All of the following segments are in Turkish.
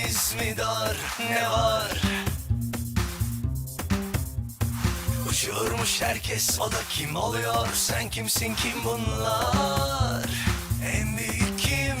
Yerimiz mi dar, ne var? Uçuyormuş herkes, o da kim oluyor? Sen kimsin, kim bunlar? En büyük kim?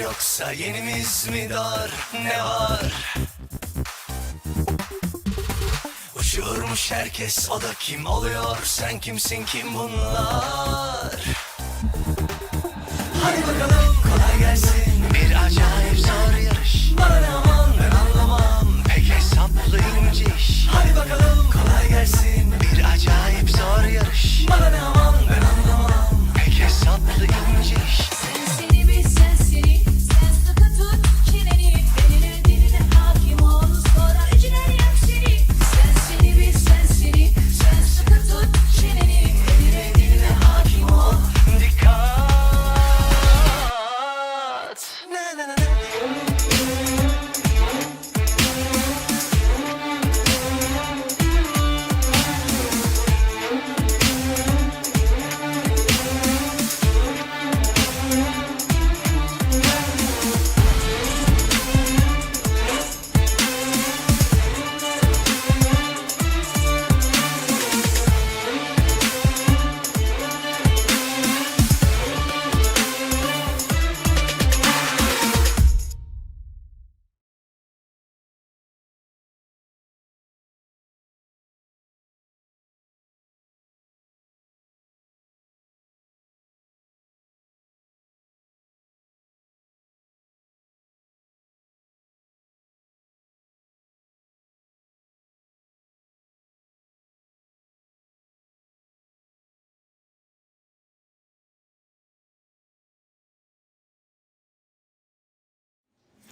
Yoksa yenimiz mi dar, ne var? Uçuyormuş herkes, o da kim oluyor? Sen kimsin, kim bunlar? Hadi bakalım, kolay gelsin. Bir acayip zor yarış. Bana ne aman, ben anlamam. Pek hesaplı ince iş. Hadi bakalım, kolay gelsin. Bir acayip zor yarış. Bana ne aman, ben anlamam. Pek hesaplı ince iş. Sen seni bil, sen seni. Sen sıkı tut çeneni. Beline diline hakim ol. Sonra öcüler yak seni. Sen seni bil, sen seni. Sen sıkı tut çeneni. Beline diline hakim ol. Dikkat. Na na na na.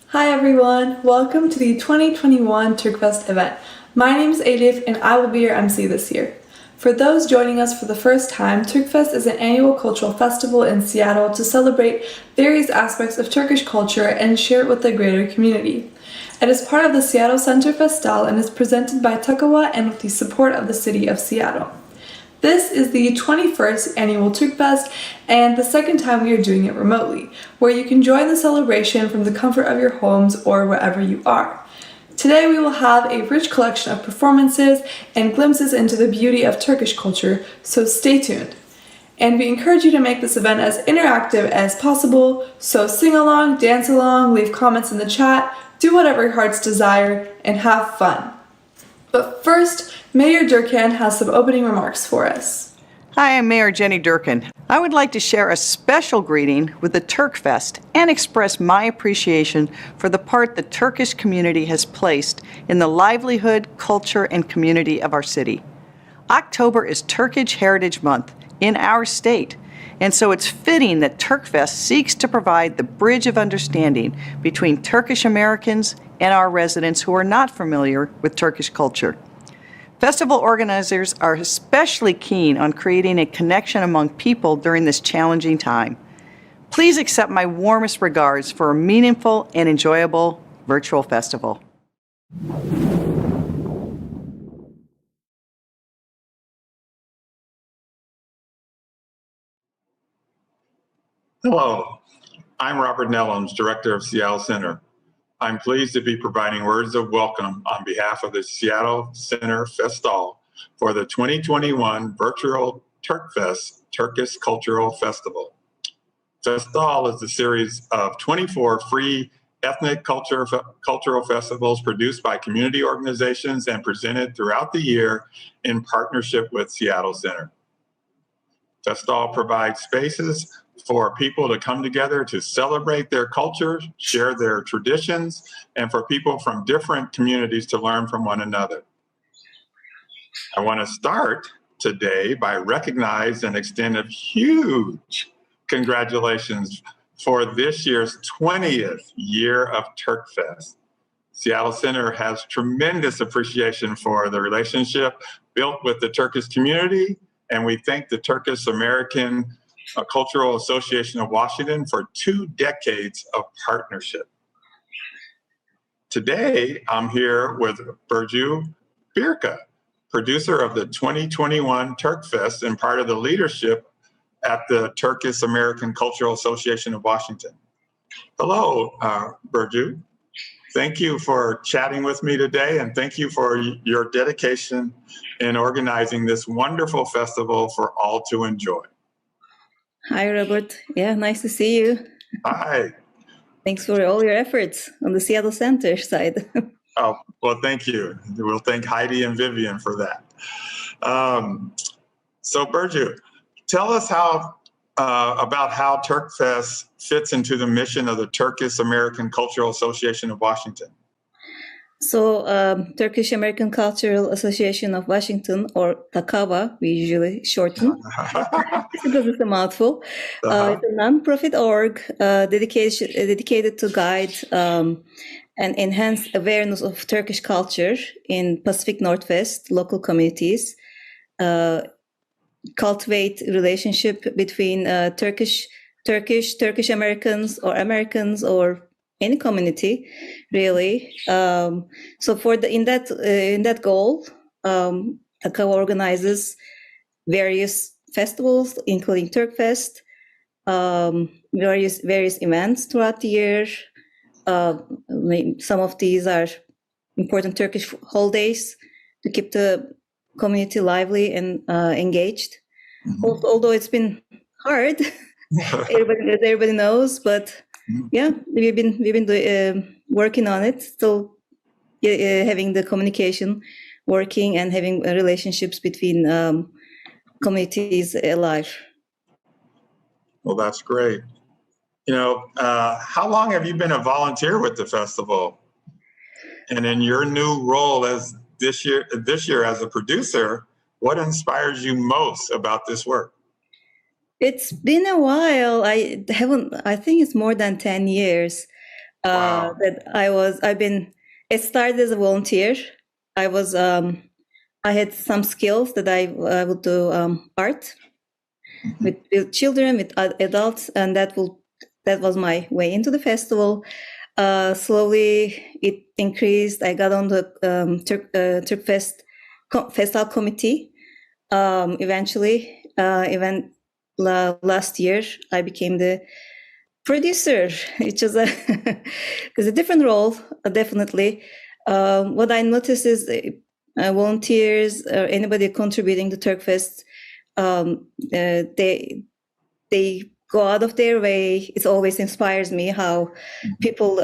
Hi everyone, welcome to the 2021 Turkfest event. My name is Elif and I will be your MC this year. For those joining us for the first time, Turkfest is an annual cultural festival in Seattle to celebrate various aspects of Turkish culture and share it with the greater community. It is part of the Seattle Center Festal and is presented by TACAWA and with the support of the City of Seattle. This is the 21st annual Turkfest and the second time we are doing it remotely, where you can join the celebration from the comfort of your homes or wherever you are. Today we will have a rich collection of performances and glimpses into the beauty of Turkish culture, so stay tuned. And we encourage you to make this event as interactive as possible, so sing along, dance along, leave comments in the chat, do whatever your hearts desire, and have fun. But first, Mayor Durkan has some opening remarks for us. Hi, I'm Mayor Jenny Durkan. I would like to share a special greeting with the Turkfest and express my appreciation for the part the Turkish community has placed in the livelihood, culture, and community of our city. October is Turkish Heritage Month in our state, and so it's fitting that Turkfest seeks to provide the bridge of understanding between Turkish-Americans and our residents who are not familiar with Turkish culture. Festival organizers are especially keen on creating a connection among people during this challenging time. Please accept my warmest regards for a meaningful and enjoyable virtual festival. Hello, I'm Robert Nellums, Director of Seattle Center. I'm pleased to be providing words of welcome on behalf of the Seattle Center Festal for the 2021 virtual Turkfest Turkish Cultural Festival. Festal is a series of 24 free ethnic cultural festivals produced by community organizations and presented throughout the year in partnership with Seattle Center. Festal provides spaces for people to come together to celebrate their culture, share their traditions, and for people from different communities to learn from one another. I want to start today by recognizing and extend a huge congratulations for this year's 20th year of Turkfest. Seattle Center has tremendous appreciation for the relationship built with the Turkish community, and we thank the Turkish-American Cultural Association of Washington for 2 decades of partnership. Today, I'm here with Burcu Birka, producer of the 2021 Turkfest and part of the leadership at the Turkish-American Cultural Association of Washington. Hello, Burcu. Thank you for chatting with me today, and thank you for your dedication in organizing this wonderful festival for all to enjoy. Hi, Robert. Yeah, nice to see you. Hi. Thanks for all your efforts on the Seattle Center side. Oh, well, thank you. We'll thank Heidi and Vivian for that. So, Burcu, tell us about how Turkfest fits into the mission of the Turkish-American Cultural Association of Washington. So, Turkish-American Cultural Association of Washington, or TACAWA, we usually shorten, because it's a mouthful. It's a nonprofit org dedicated to guide and enhance awareness of Turkish culture in Pacific Northwest local communities, cultivate relationship between Turkish Americans or any community, really. So for in that goal, TACAWA organizes various festivals, including Turkfest, various events throughout the year. Some of these are important Turkish holidays to keep the community lively and engaged. Mm-hmm. Although it's been hard, everybody knows, but yeah, we've been working on it. Still having the communication working and having relationships between communities alive. Well, that's great. You know, how long have you been a volunteer with the festival? And in your new role as this year as a producer, what inspires you most about this work? It's been a while. I think it's more than 10 years Wow. that it started as a volunteer. I had some skills that I would do art with children, with adults, and that was my way into the festival. Slowly it increased. I got on the Turkfest Festal committee. Eventually, last year, I became the producer, which is a different role, definitely. What I noticed is volunteers or anybody contributing to Turkfest, they go out of their way. It always inspires me how people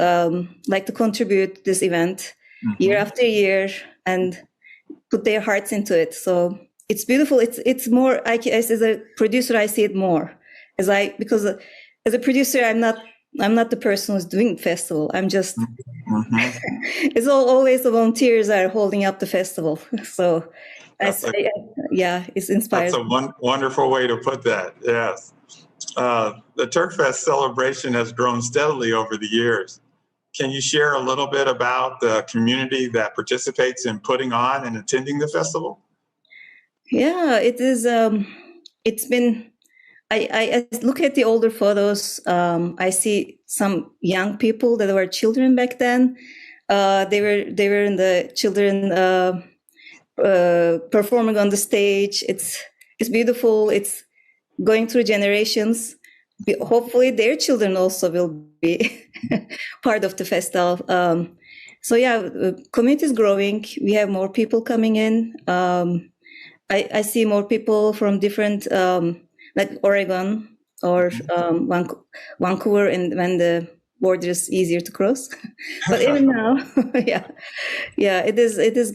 like to contribute this event year after year and put their hearts into it. So it's beautiful. It's more. As a producer, I see it more because as a producer, I'm not the person who's doing the festival. I'm just. It's always the volunteers are holding up the festival. So, it's inspiring. That's a wonderful way to put that. Yes. The Turkfest celebration has grown steadily over the years. Can you share a little bit about the community that participates in putting on and attending the festival? Yeah, it is. It's been. I look at the older photos. I see some young people that were children back then. They were in the children performing on the stage. It's beautiful. It's going through generations. Hopefully their children also will be part of the festival. So yeah, community is growing. We have more people coming in. I see more people from different, like Oregon or Vancouver, and when the border is easier to cross. But even now, it is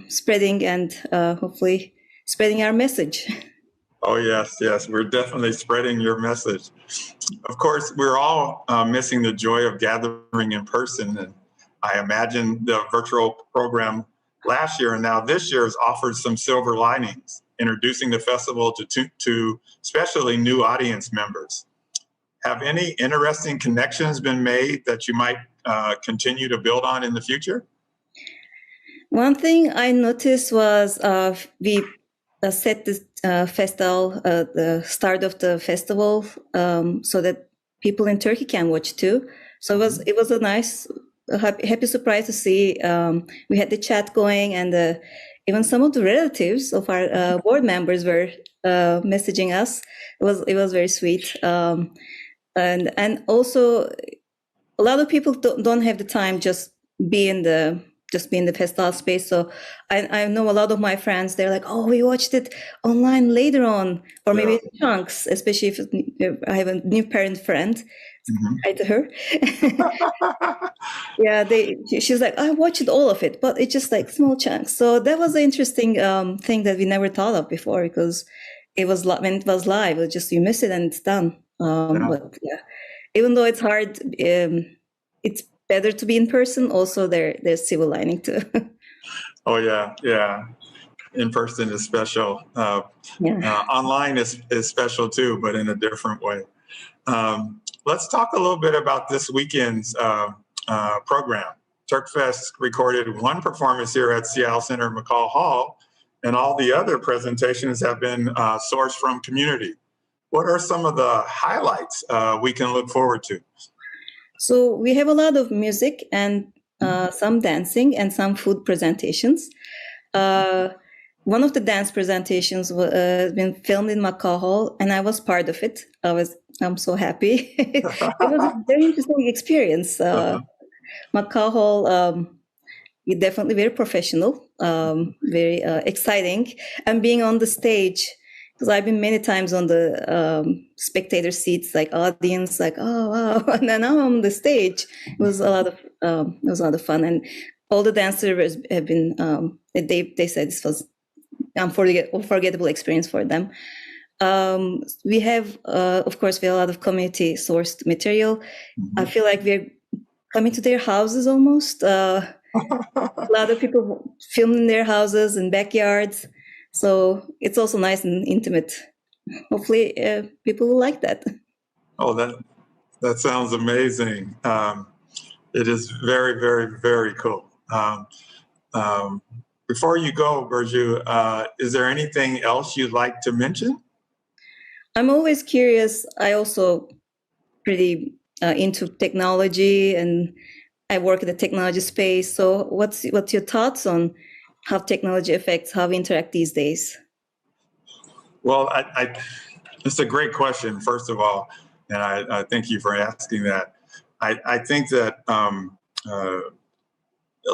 spreading and hopefully spreading our message. Oh, yes, yes. We're definitely spreading your message. Of course, we're all missing the joy of gathering in person. And I imagine the virtual program last year and now this year has offered some silver linings, introducing the festival to especially new audience members. Have any interesting connections been made that you might continue to build on in the future? One thing I noticed was we set the festival, the start of the festival, so that people in Turkey can watch too. So it was a nice, happy surprise to see. We had the chat going, and even some of the relatives of our board members were messaging us. It was very sweet, and also a lot of people don't have the time just be in the festival space. So I know a lot of my friends, they're like, oh, we watched it online later on, or maybe in chunks, especially if I have a new parent friend. Hi to her. Yeah, she's like, I watched all of it, but it's just like small chunks. So that was an interesting thing that we never thought of before, because when it was live, it was just you miss it and it's done. But yeah, even though it's hard, it's better to be in person. Also, there's silver lining too. Oh, yeah, yeah. In person is special. Online is special too, but in a different way. Let's talk a little bit about this weekend's program. Turkfest recorded one performance here at Seattle Center McCall Hall, and all the other presentations have been sourced from Community. What are some of the highlights we can look forward to? So we have a lot of music and some dancing and some food presentations. One of the dance presentations has been filmed in McCall Hall, and I was part of it. I'm so happy. It was a very interesting experience. McCall Hall, definitely very professional, very exciting, and being on the stage. Because I've been many times on the spectator seats, like audience, like, oh wow, and then now I'm on the stage. It was a lot of fun, and all the dancers have been. They said this was unforgettable experience for them. We have, of course, we have a lot of community sourced material. I feel like we're coming to their houses almost. A lot of people filmed in their houses and backyards. So it's also nice and intimate. Hopefully, people will like that. Oh, that sounds amazing. It is very, very, very cool. Before you go, Burcu, is there anything else you'd like to mention? I'm always curious. I also pretty into technology, and I work in the technology space. So what's your thoughts on how technology affects how we interact these days? Well, it's a great question, first of all, and I thank you for asking that. I think that a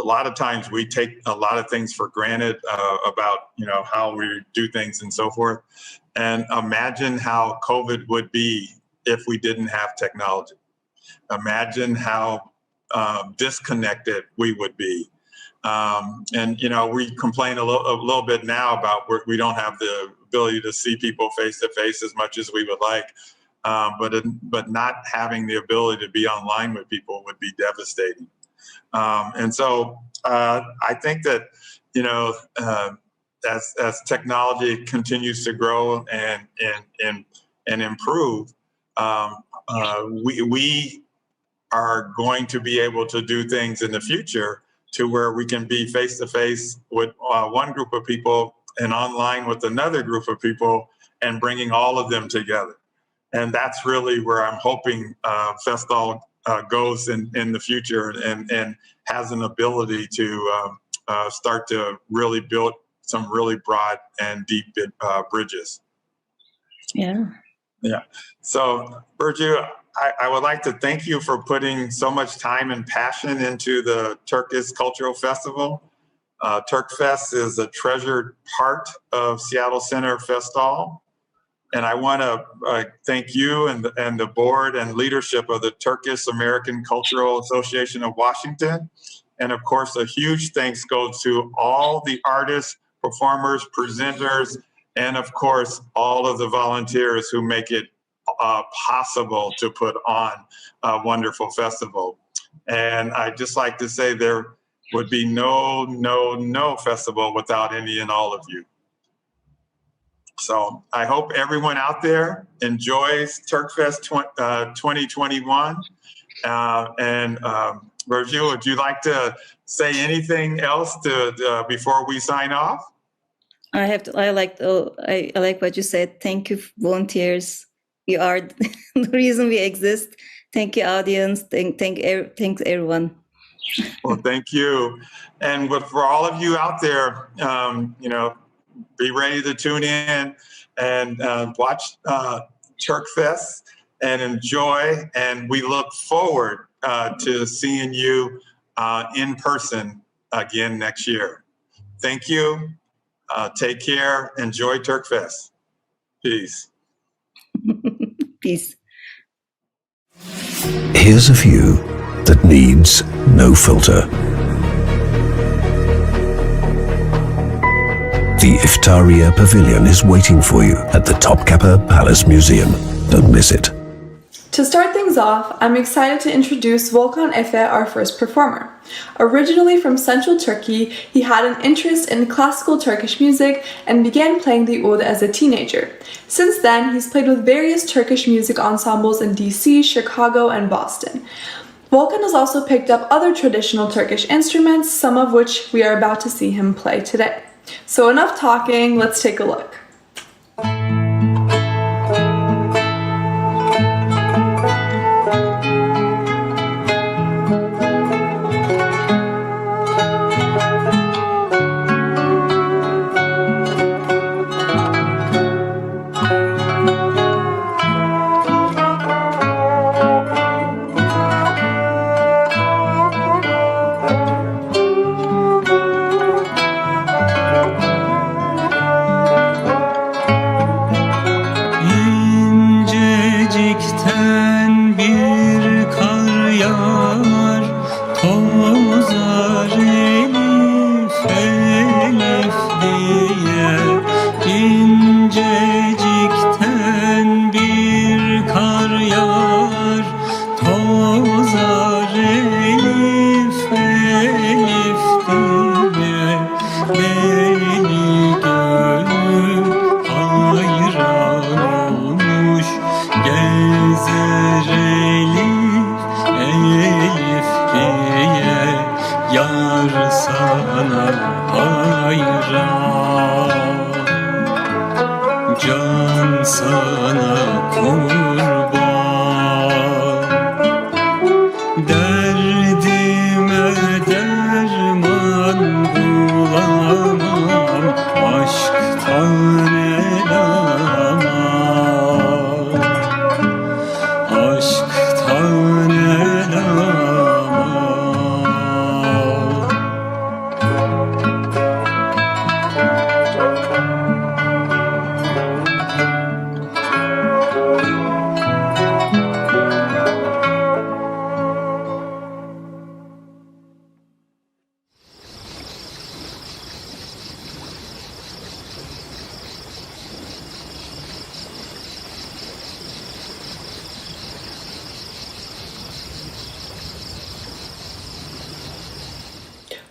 lot of times we take a lot of things for granted about how we do things and so forth. And imagine how COVID would be if we didn't have technology. Imagine how disconnected we would be. And we complain a little bit now about we don't have the ability to see people face to face as much as we would like, but not having the ability to be online with people would be devastating. And so I think that as technology continues to grow and improve, we are going to be able to do things in the future to where we can be face to face with one group of people and online with another group of people, and bringing all of them together. And that's really where I'm hoping Festal goes in the future, and has an ability to start to really build some really broad and deep bridges. Yeah. So, Burcu, I would like to thank you for putting so much time and passion into the Turkish Cultural Festival. Turkfest is a treasured part of Seattle Center Festal. And I want to thank you and the board and leadership of the Turkish-American Cultural Association of Washington. And of course, a huge thanks goes to all the artists, performers, presenters, and of course, all of the volunteers who make it possible to put on a wonderful festival. And I'd just like to say there would be no festival without any and all of you. So I hope everyone out there enjoys Turkfest 2021. Virgil, would you like to say anything else before we sign off? I like what you said. Thank you, volunteers. You are the reason we exist. Thank you, audience. Thanks everyone. Well, thank you. And for all of you out there, be ready to tune in and watch Turkfest and enjoy. And we look forward to seeing you in person again next year. Thank you. Take care. Enjoy Turkfest. Peace. Peace. Here's a view that needs no filter. The Iftaria Pavilion is waiting for you at the Topkapi Palace Museum. Don't miss it. To start things off, I'm excited to introduce Volkan Efe, our first performer. Originally from central Turkey, he had an interest in classical Turkish music and began playing the oud as a teenager. Since then, he's played with various Turkish music ensembles in DC, Chicago, and Boston. Volkan has also picked up other traditional Turkish instruments, some of which we are about to see him play today. So enough talking, let's take a look. İncecikten bir kar yağar, tozar elif elif diye. İncecikten bir kar yağar, tozar elif elif diye. Beni gönül hayran olmuş, gezer elif elif diye. Yar sana hayran, can sana kurban. Derdime derman bulamam, aşktan el aman, aşktan el aman.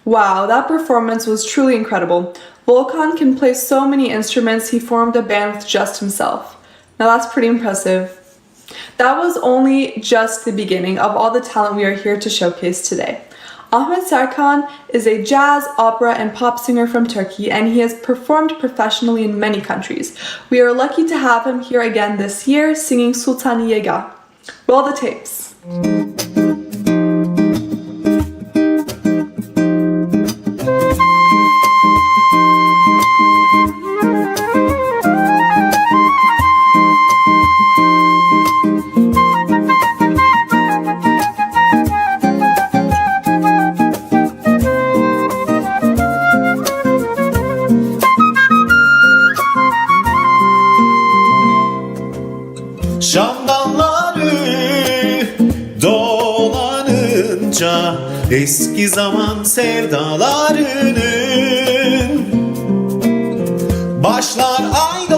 Wow, that performance was truly incredible. Volkan can play so many instruments, he formed a band with just himself. Now that's pretty impressive. That was only just the beginning of all the talent we are here to showcase today. Ahmet Serkan is a jazz, opera, and pop singer from Turkey, and he has performed professionally in many countries. We are lucky to have him here again this year, singing Sultani Yega. Roll the tapes. Şam dalları dolanınca eski zaman sevdalarının başlar ay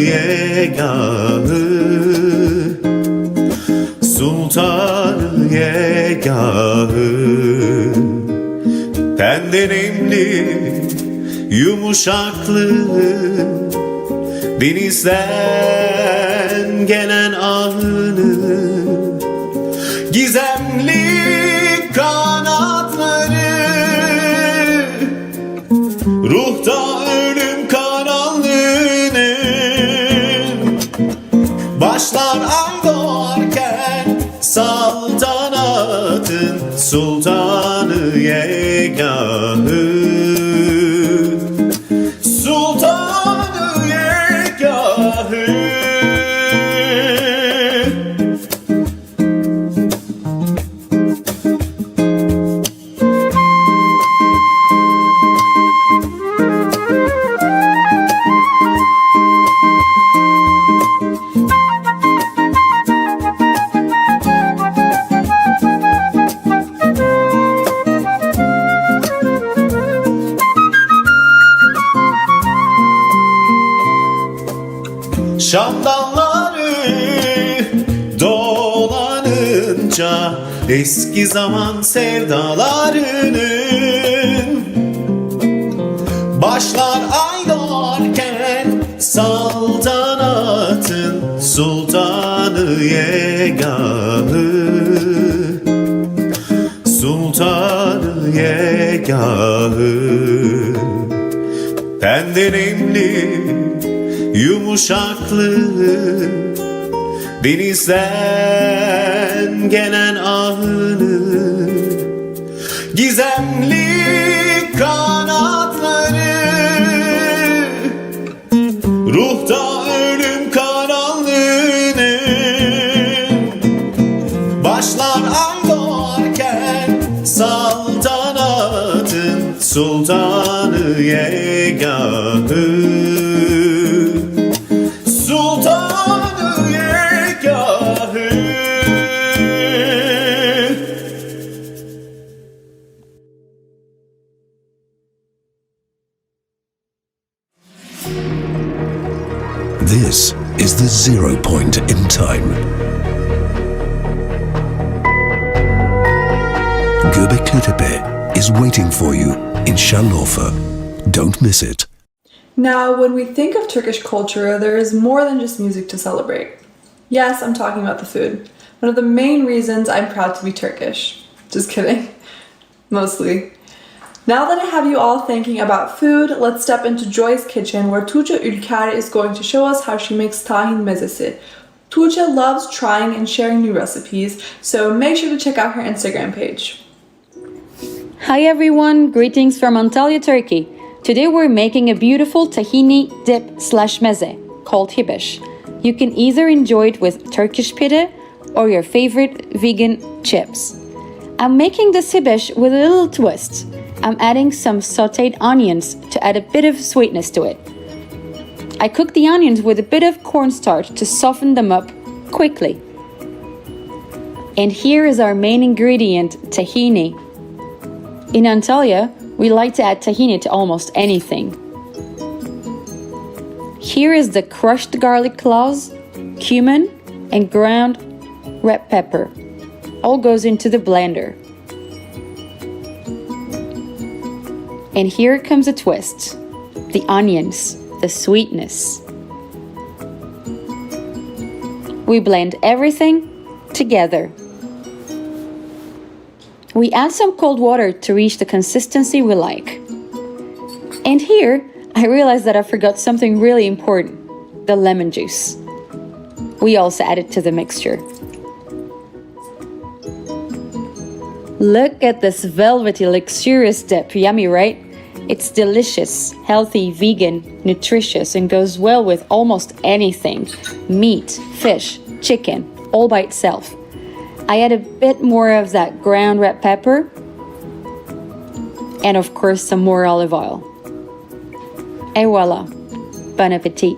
yegahı Sultanı yegahı Tenden emli yumuşaklığı Denizden gelen ahını Gizemli kanatları Ruhta ölüm karanlığının Başlar ay doğarken saltanatın Sultanı yegahı Sultanı yegahı Şamdanları dolanınca Eski zaman sevdalarının Başlar ay doğarken saltanatın Sultanı yegahı Sultanı yegahı Tenden emli yumuşaklığı Denizden gelen ahını Gizemli kanatları Ruhta ölüm karanlığının Başlar ay doğarken saltanatın Sultanı yegahı Sultanı yegahı This is the 0 point in time. Göbekli Tepe is waiting for you in Şanlıurfa. Don't miss it. Now, when we think of Turkish culture, there is more than just music to celebrate. Yes, I'm talking about the food. One of the main reasons I'm proud to be Turkish. Just kidding. Mostly. Now that I have you all thinking about food, let's step into Joy's kitchen where Tuğçe Ülker is going to show us how she makes tahin mezesi. Tuğçe loves trying and sharing new recipes, so make sure to check out her Instagram page. Hi everyone, greetings from Antalya, Turkey. Today we're making a beautiful tahini dip/meze called hibeş. You can either enjoy it with Turkish pide or your favorite vegan chips. I'm making this hibeş with a little twist. I'm adding some sauteed onions to add a bit of sweetness to it. I cook the onions with a bit of cornstarch to soften them up quickly. And here is our main ingredient, tahini. In Antalya, we like to add tahini to almost anything. Here is the crushed garlic cloves, cumin, and ground red pepper. All goes into the blender. And here comes a twist. The onions, the sweetness. We blend everything together. We add some cold water to reach the consistency we like. And here, I realized that I forgot something really important, the lemon juice. We also add it to the mixture. Look at this velvety, luxurious dip. Yummy, right? It's delicious, healthy, vegan, nutritious, and goes well with almost anything. Meat, fish, chicken, all by itself. I add a bit more of that ground red pepper and of course some more olive oil. Et voila, bon appetit.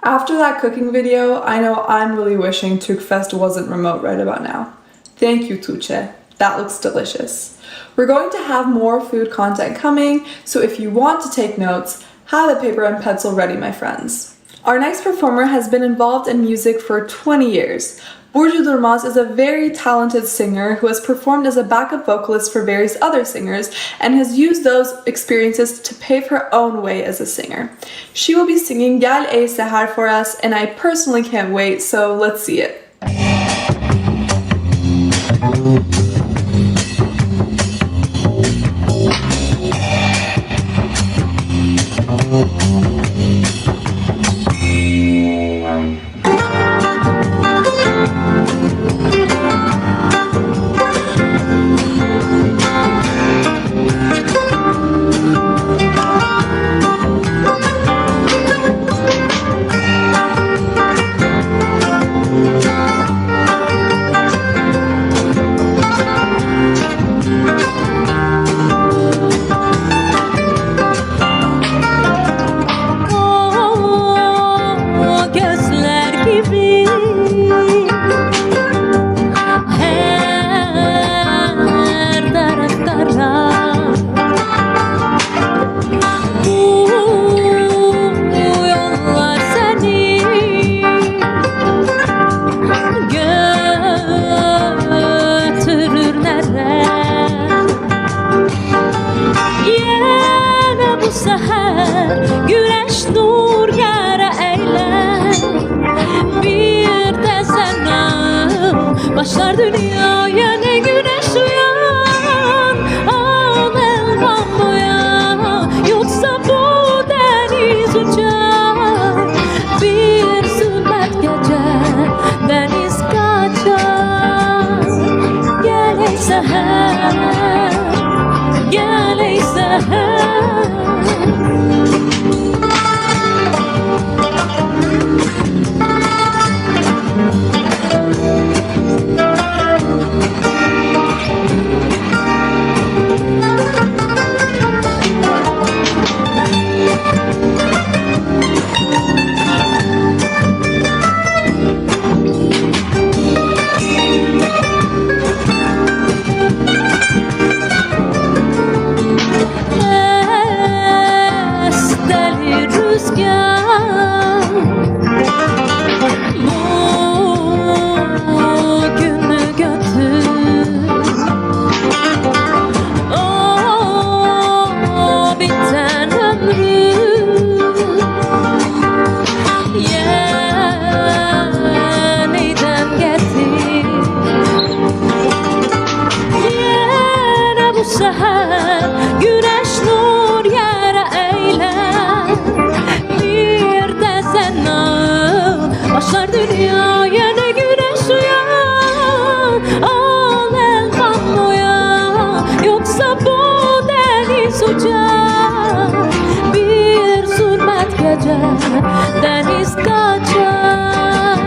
After that cooking video, I know I'm really wishing Turkfest wasn't remote right about now. Thank you, Tuğçe. That looks delicious. We're going to have more food content coming, so if you want to take notes, have a paper and pencil ready, my friends. Our next performer has been involved in music for 20 years. Burcu Durmaz is a very talented singer who has performed as a backup vocalist for various other singers and has used those experiences to pave her own way as a singer. She will be singing Gel Ey Seher for us, and I personally can't wait, so let's see it. Başlar dünyaya ne güneş uyan, al elvan boya, yoksa bu deniz uçar. Bir zulmet gece deniz kaçar. Gel ey seher, gel ey seher. Deniz kaçar.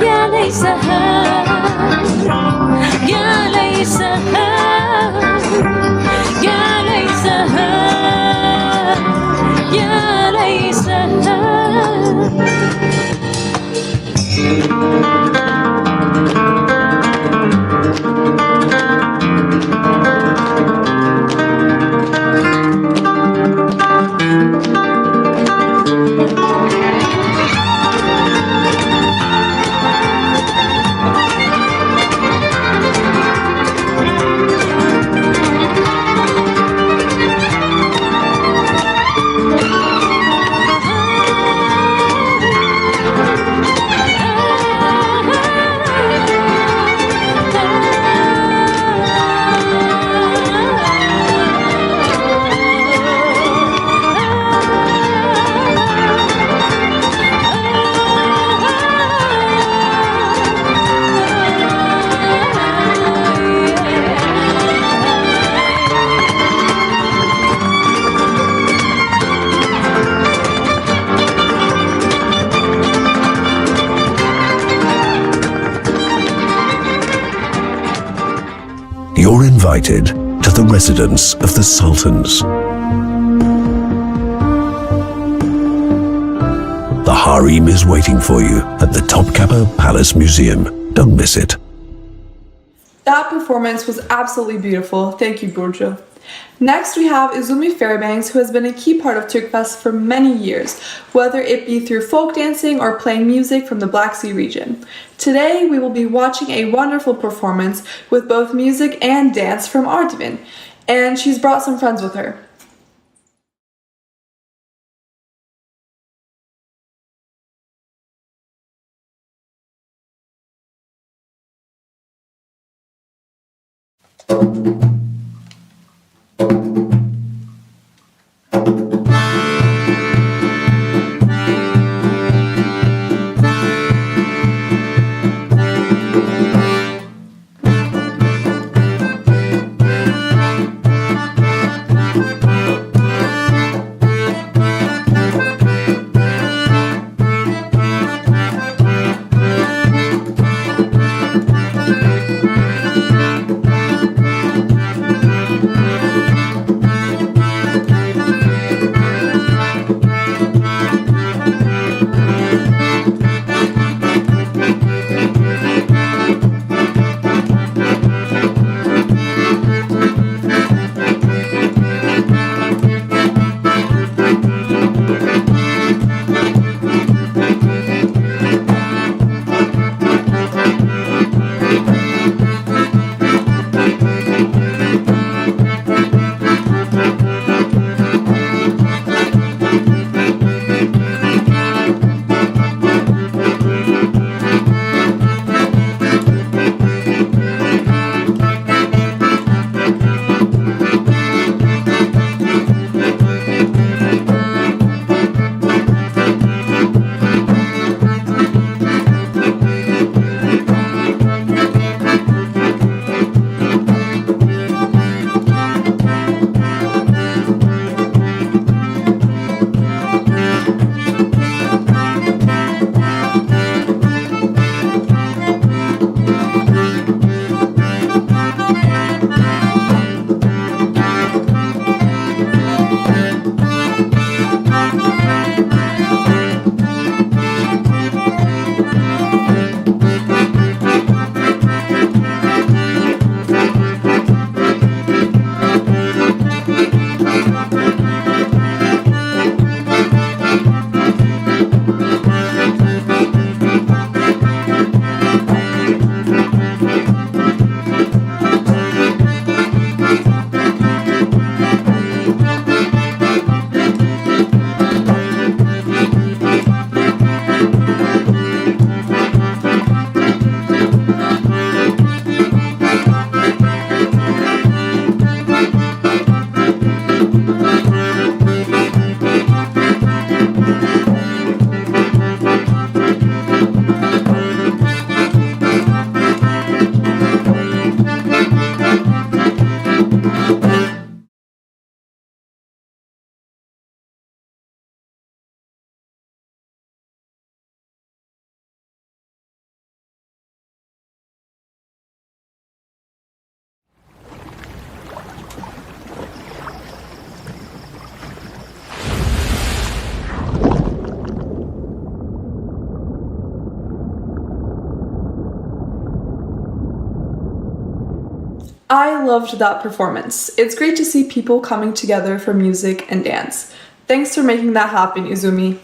Gel ey seher, gel ey seher, gel ey seher, gel ey seher. You're invited to the residence of the sultans. The harem is waiting for you at the Topkapi Palace Museum. Don't miss it. That performance was absolutely beautiful. Thank you, Burcu. Next, we have Izumi Fairbanks, who has been a key part of Turkfest for many years, whether it be through folk dancing or playing music from the Black Sea region. Today, we will be watching a wonderful performance with both music and dance from Artvin, and she's brought some friends with her. I loved that performance. It's great to see people coming together for music and dance. Thanks for making that happen, Izumi.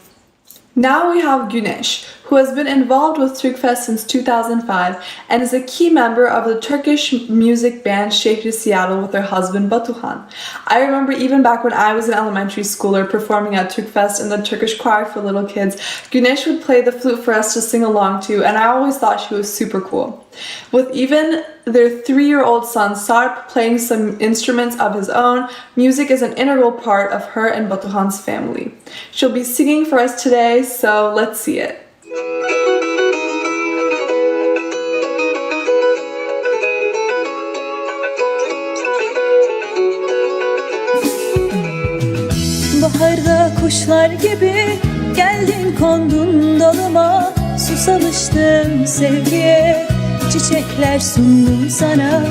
Now we have Güneş, who has been involved with Turkfest since 2005 and is a key member of the Turkish music band Şehri Seattle with her husband Batuhan. I remember even back when I was an elementary schooler performing at Turkfest in the Turkish choir for little kids, Güneş would play the flute for us to sing along to, and I always thought she was super cool. With even their 3-year-old son Sarp playing some instruments of his own, music is an integral part of her and Batuhan's family. She'll be singing for us today, so let's see it. Baharda kuşlar gibi geldin kondun dalıma, susamıştım sevgiye, çiçekler sundum sana.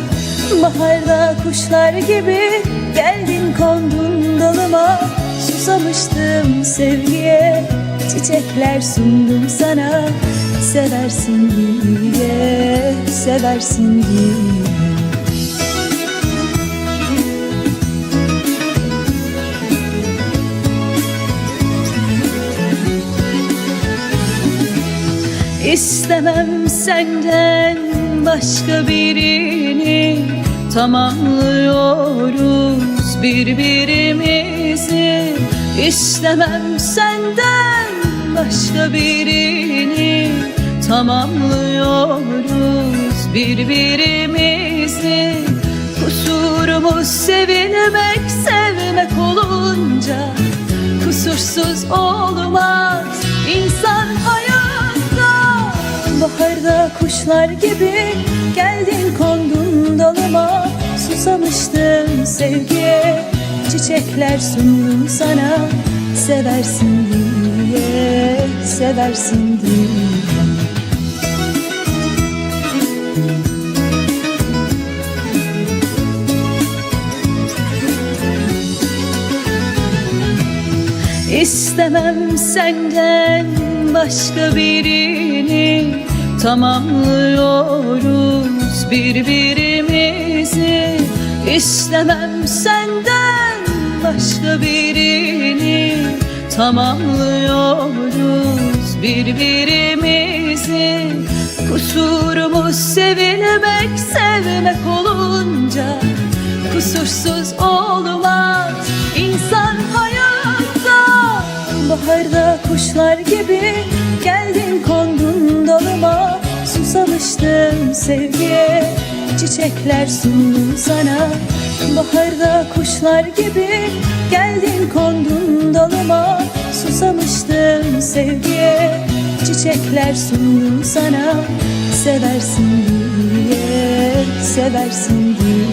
Baharda kuşlar gibi geldin kondun dalıma, susamıştım sevgiye, çiçekler sundum sana. Seversin diye, seversin diye. İstemem senden başka birini, tamamlıyoruz birbirimizi. İstemem senden başka birini, tamamlıyoruz birbirimizi. Kusurumuz sevilmek, sevmek olunca kusursuz olmaz insan hayatta. Baharda kuşlar gibi geldin kondun dalıma, susamıştım sevgiye, çiçekler sundum sana, seversin diye, seversin diye. İstemem senden başka birini, tamamlıyoruz birbirimizi. İstemem senden başka birini, tamamlıyoruz birbirimizi. Kusurumuz sevilmek, sevmek olunca kusursuz olmaz insan hayatta. Baharda kuşlar gibi geldin kondun dalıma, susamıştım sevgiye, çiçekler sundum sana. Baharda kuşlar gibi geldin kondun dalıma, susamıştım sevgiye, çiçekler sundum sana, seversin diye, seversin diye,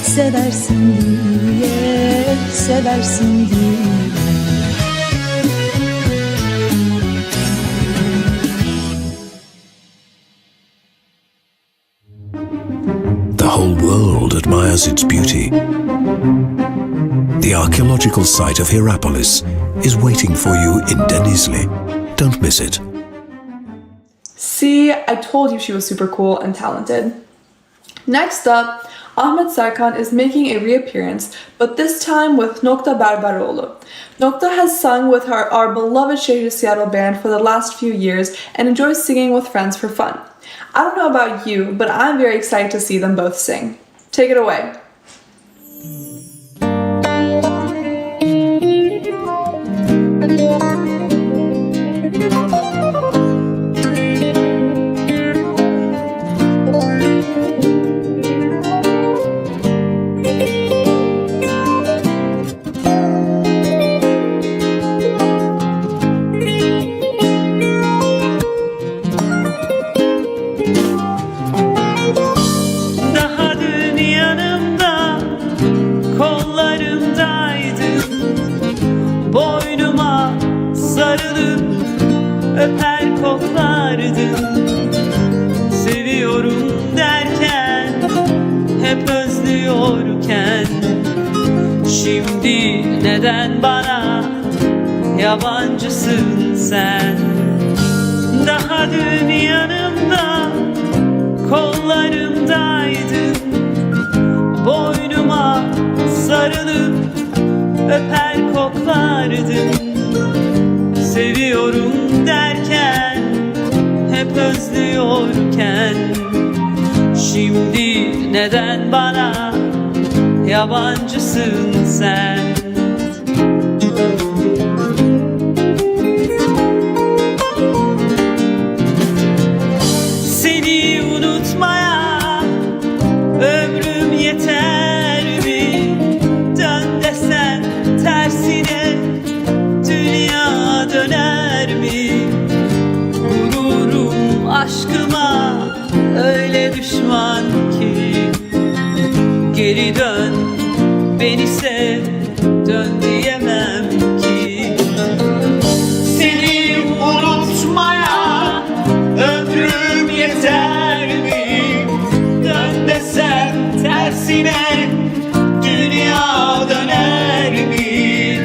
seversin diye, seversin diye. The whole world admires its beauty. The archaeological site of Hierapolis is waiting for you in Denizli. Don't miss it. See, I told you she was super cool and talented. Next up, Ahmet Serkan is making a reappearance, but this time with Nokta Barbaroğlu. Nokta has sung with our beloved Şehri Seattle band for the last few years and enjoys singing with friends for fun. I don't know about you, but I'm very excited to see them both sing. Take it away. Öper koklardım, seviyorum derken, hep özlüyorken. Şimdi neden bana yabancısın sen? Daha dün yanımda, kollarımdaydın. Boynuma sarılıp öper koklardın. Seviyorum derken, hep özlüyorken. Şimdi neden bana yabancısın sen? Seni unutmaya ömrüm yeter mi? Dön desen tersine dünya döner mi? Gururum aşkıma öyle düşman ki. Geri dön, beni sev, dön diyemem ki. Seni unutmaya ömrüm yeter mi? Dön desem tersine dünya döner mi?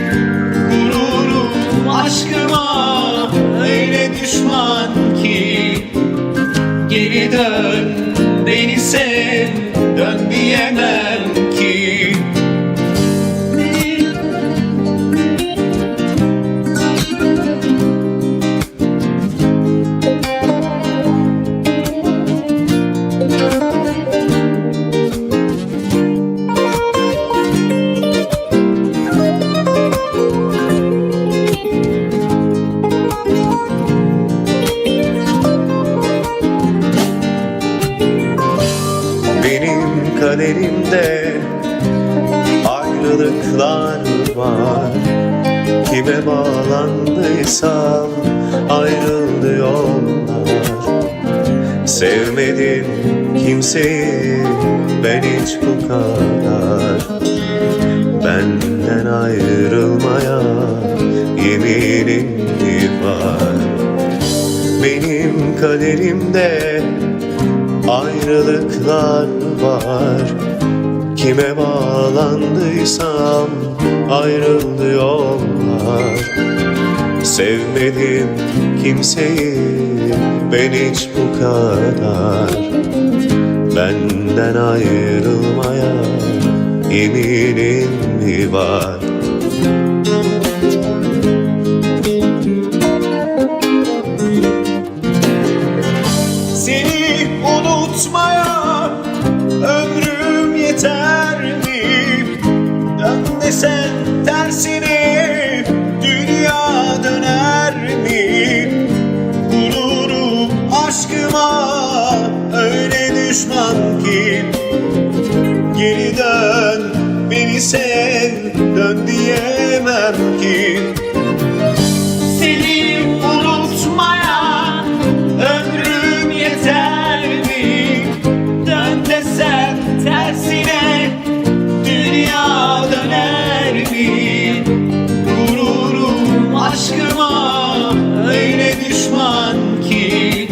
Gururum aşkıma öyle düşman ki. Geri dön, beni sev, dön diyemem ki. kaderimde ayrılıklar var. Kime bağlandıysam ayrıldı yollar. Sevmedim kimseyi ben hiç bu kadar. Benden ayrılmaya yeminim var. Benim kaderimde ayrılıklar var. Kime bağlandıysam ayrıldı yollar. Sevmedim kimseyi ben hiç bu kadar. Benden ayrılmaya yeminim mi var? Seni unutmaya ömrüm yeter mi? Dön desen tersine dünya döner mi? Gururum aşkıma öyle düşman ki. Geri dön beni sev, dön diyemem ki. Seni unutmaya ömrüm yeter mi? Dön desem tersine dünya döner mi? Gururum aşkıma öyle düşman ki.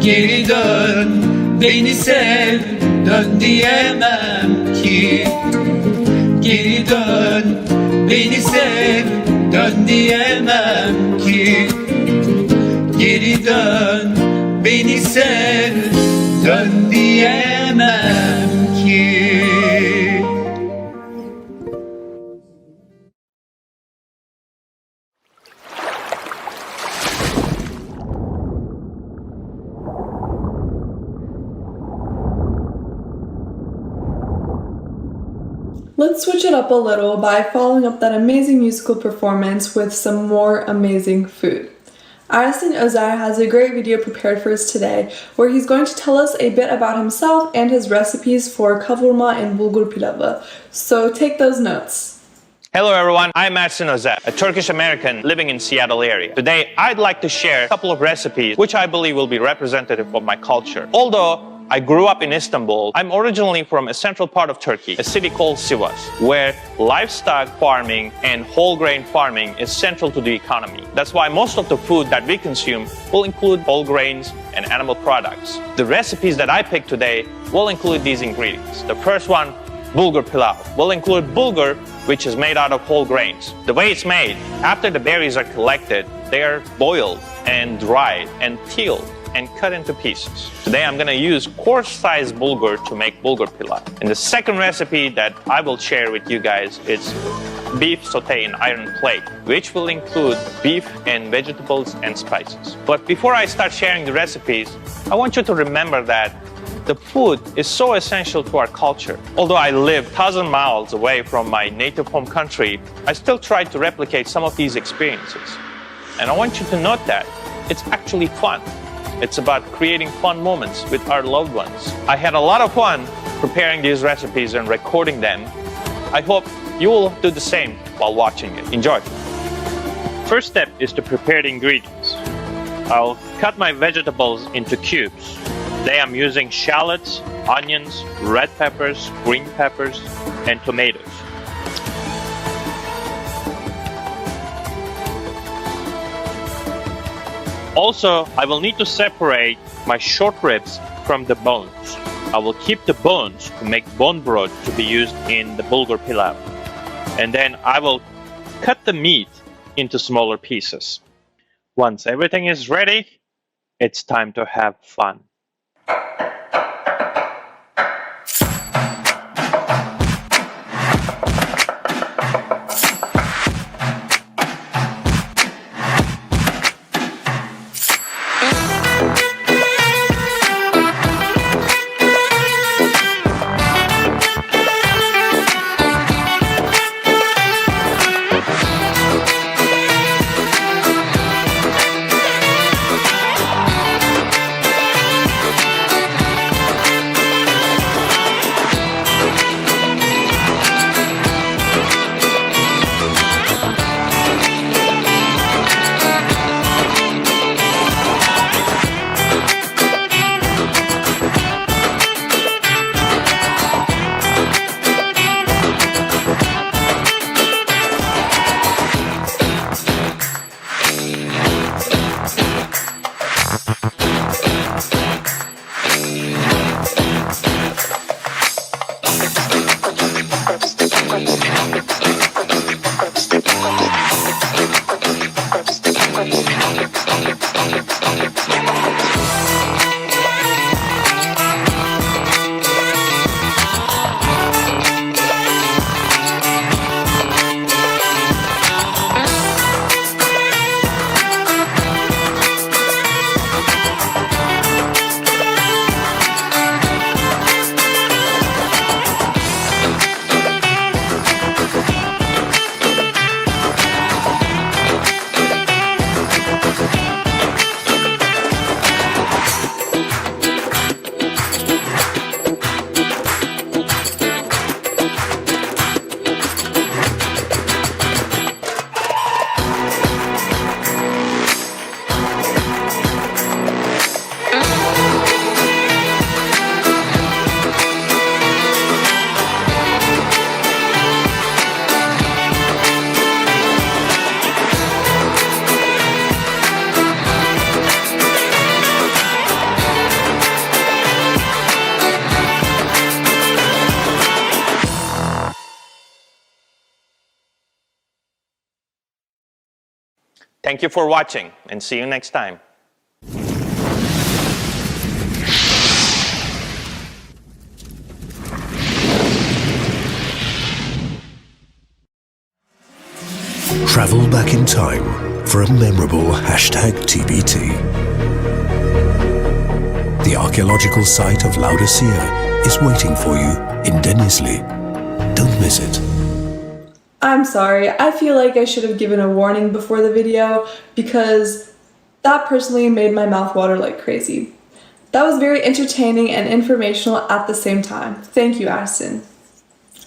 Geri dön beni sev, dön diyemem ki. Geri dön beni sev, dön diyemem ki. Geri dön beni sev, dön diyemem ki. Let's switch it up a little by following up that amazing musical performance with some more amazing food. Arasin Özer has a great video prepared for us today where he's going to tell us a bit about himself and his recipes for kavurma and bulgur pilavı. So take those notes. Hello everyone, I'm Arasin Özer, a Turkish-American living in Seattle area. Today I'd like to share a couple of recipes which I believe will be representative of my culture. Although I grew up in Istanbul, I'm originally from a central part of Turkey, a city called Sivas, where livestock farming and whole grain farming is central to the economy. That's why most of the food that we consume will include whole grains and animal products. The recipes that I picked today will include these ingredients. The first one, bulgur pilav, will include bulgur, which is made out of whole grains. The way it's made, after the berries are collected, they are boiled and dried and peeled and cut into pieces. Today I'm gonna use coarse-sized bulgur to make bulgur pilav. And the second recipe that I will share with you guys is beef sauté in iron plate, which will include beef and vegetables and spices. But before I start sharing the recipes, I want you to remember that the food is so essential to our culture. Although I live 1,000 miles away from my native home country, I still try to replicate some of these experiences. And I want you to note that it's actually fun. It's about creating fun moments with our loved ones. I had a lot of fun preparing these recipes and recording them. I hope you will do the same while watching it. Enjoy. First step is to prepare the ingredients. I'll cut my vegetables into cubes. Today I'm using shallots, onions, red peppers, green peppers, and tomatoes. Also, I will need to separate my short ribs from the bones. I will keep the bones to make bone broth to be used in the bulgur pilav. And then I will cut the meat into smaller pieces. Once everything is ready, it's time to have fun. Thank you for watching and see you next time. Travel back in time for a memorable #TBT. The archaeological site of Laodicea is waiting for you in Denizli. Don't miss it. I'm sorry, I feel like I should have given a warning before the video because that personally made my mouth water like crazy. That was very entertaining and informational at the same time. Thank you, Addison.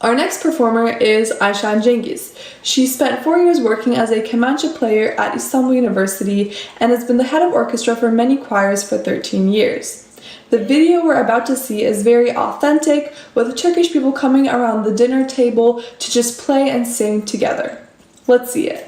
Our next performer is Ayşen Cengiz. She spent 4 years working as a kemançe player at Istanbul University and has been the head of orchestra for many choirs for 13 years. The video we're about to see is very authentic, with Turkish people coming around the dinner table to just play and sing together. Let's see it.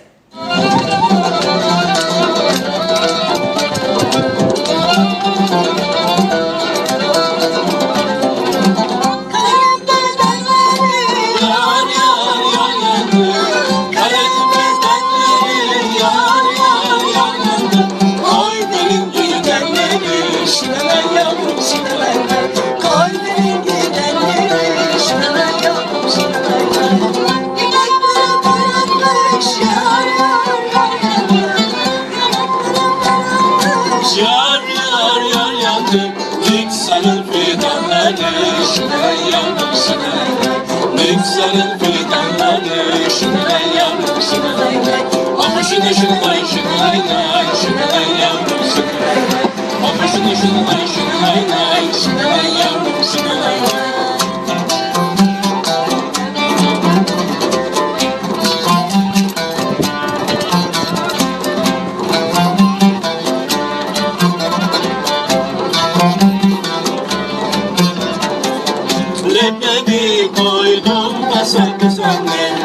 Leblebi koydum da sakız annem,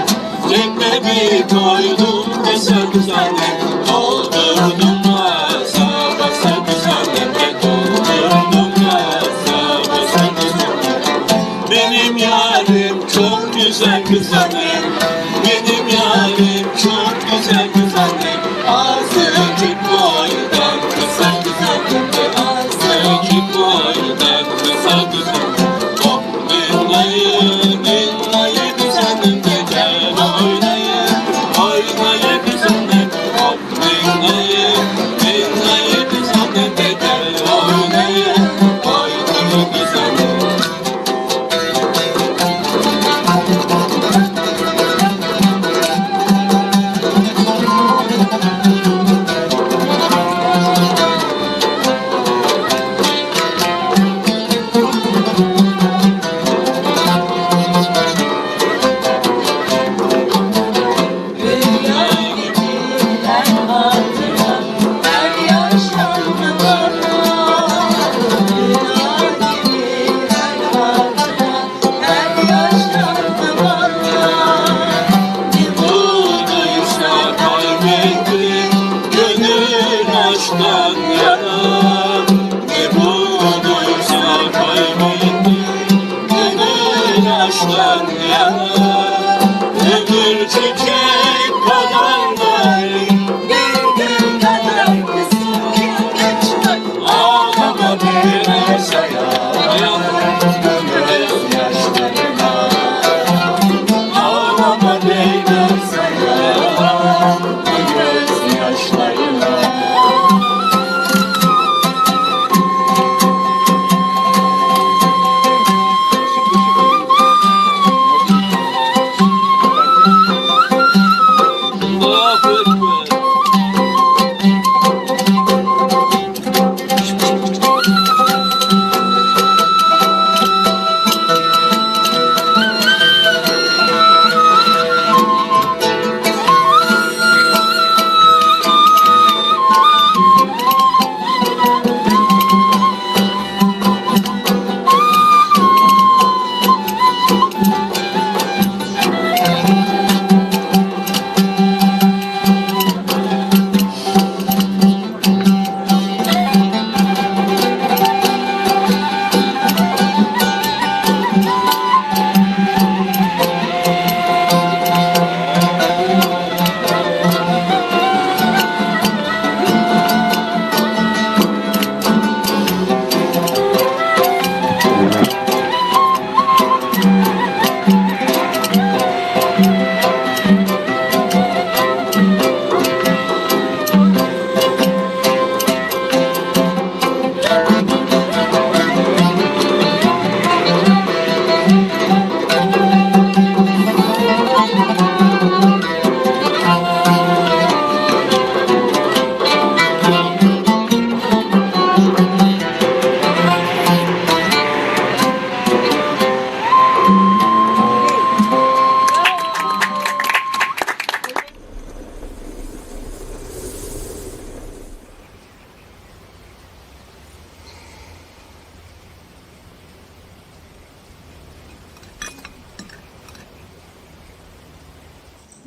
leblebi koydum da sakız annem, doldurdum masaba sakız annem, doldurdum masaba sakız annem. Benim yarim çok güzel kız annem, benim yarim çok güzel kız annem, azıcık boydan kısa kız annem, azıcık boydan kısa kız annem.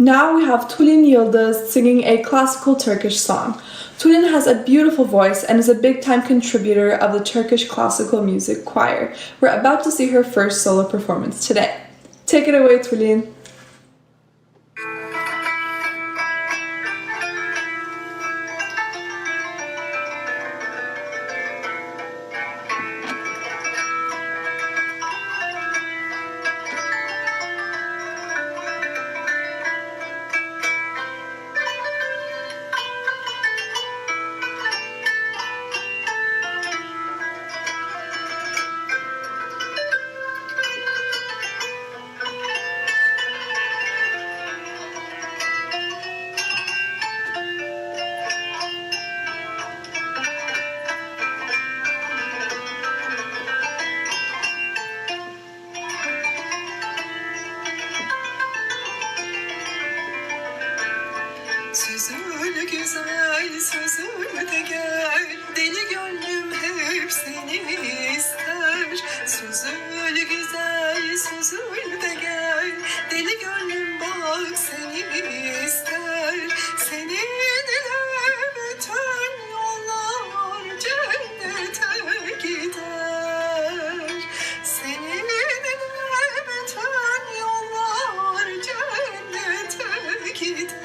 Now we have Tulin Yıldız singing a classical Turkish song. Tulin has a beautiful voice and is a big-time contributor of the Turkish classical music choir. We're about to see her first solo performance today. Take it away, Tulin. Sözün güzel, sözün de gel. Deli gönlüm hep seni ister. Sözün güzel, sözün de gel. Deli gönlüm bak seni ister. Seninle bütün yollar cennete gider. Seninle bütün yollar cennete gider.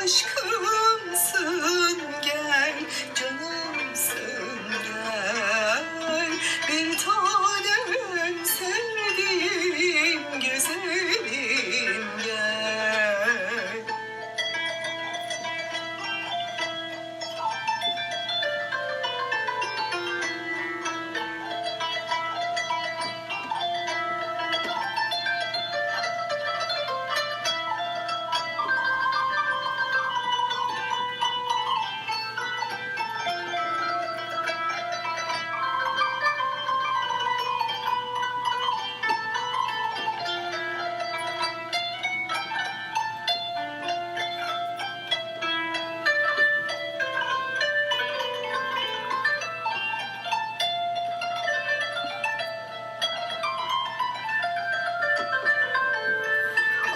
Aşkımsın gel, canımsın gel. Bir tanem sevdiğim güzelim gel.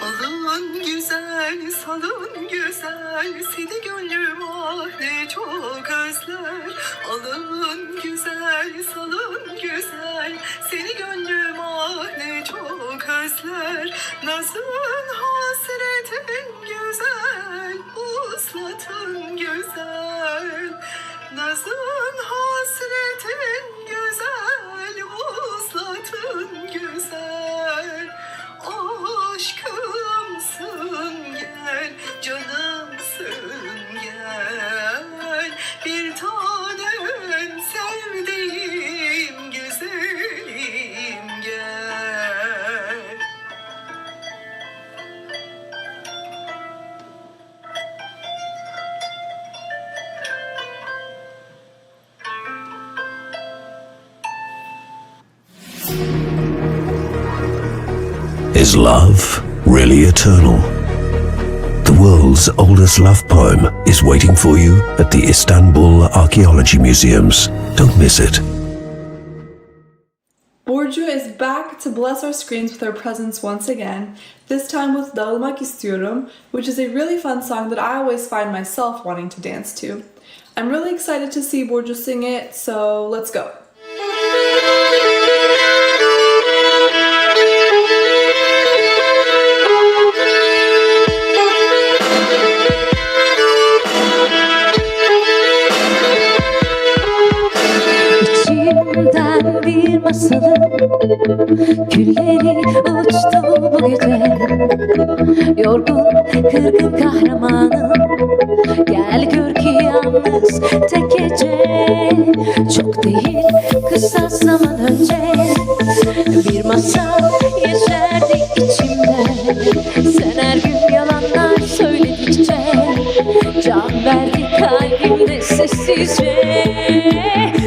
Alın güzel, salın güzel, seni gönlüm ah ne çok özler. Alın güzel, salın güzel, seni gönlüm ah ne çok özler. Nazın hasretin güzel, uslatın güzel. Nazın hasretin güzel, uslatın güzel. Aşkımsın gel, canımsın gel. Bir tanem sevdiğim güzelim gel. Is love really eternal? The world's oldest love poem is waiting for you at the Istanbul Archaeology Museums. Don't miss it. Burcu is back to bless our screens with her presence once again, this time with Dağılmak İstiyorum, which is a really fun song that I always find myself wanting to dance to. I'm really excited to see Burcu sing it, so let's go. İçimden bir masalım, külleri uçtu bu gece. Yorgun, kırgın kahramanım, gel gör ki yalnız tek gece. Çok değil, kısa zaman önce bir masal yeşerdi içimde. Sen her gün yalanlar söyledikçe can verdi kalbimde sessizce.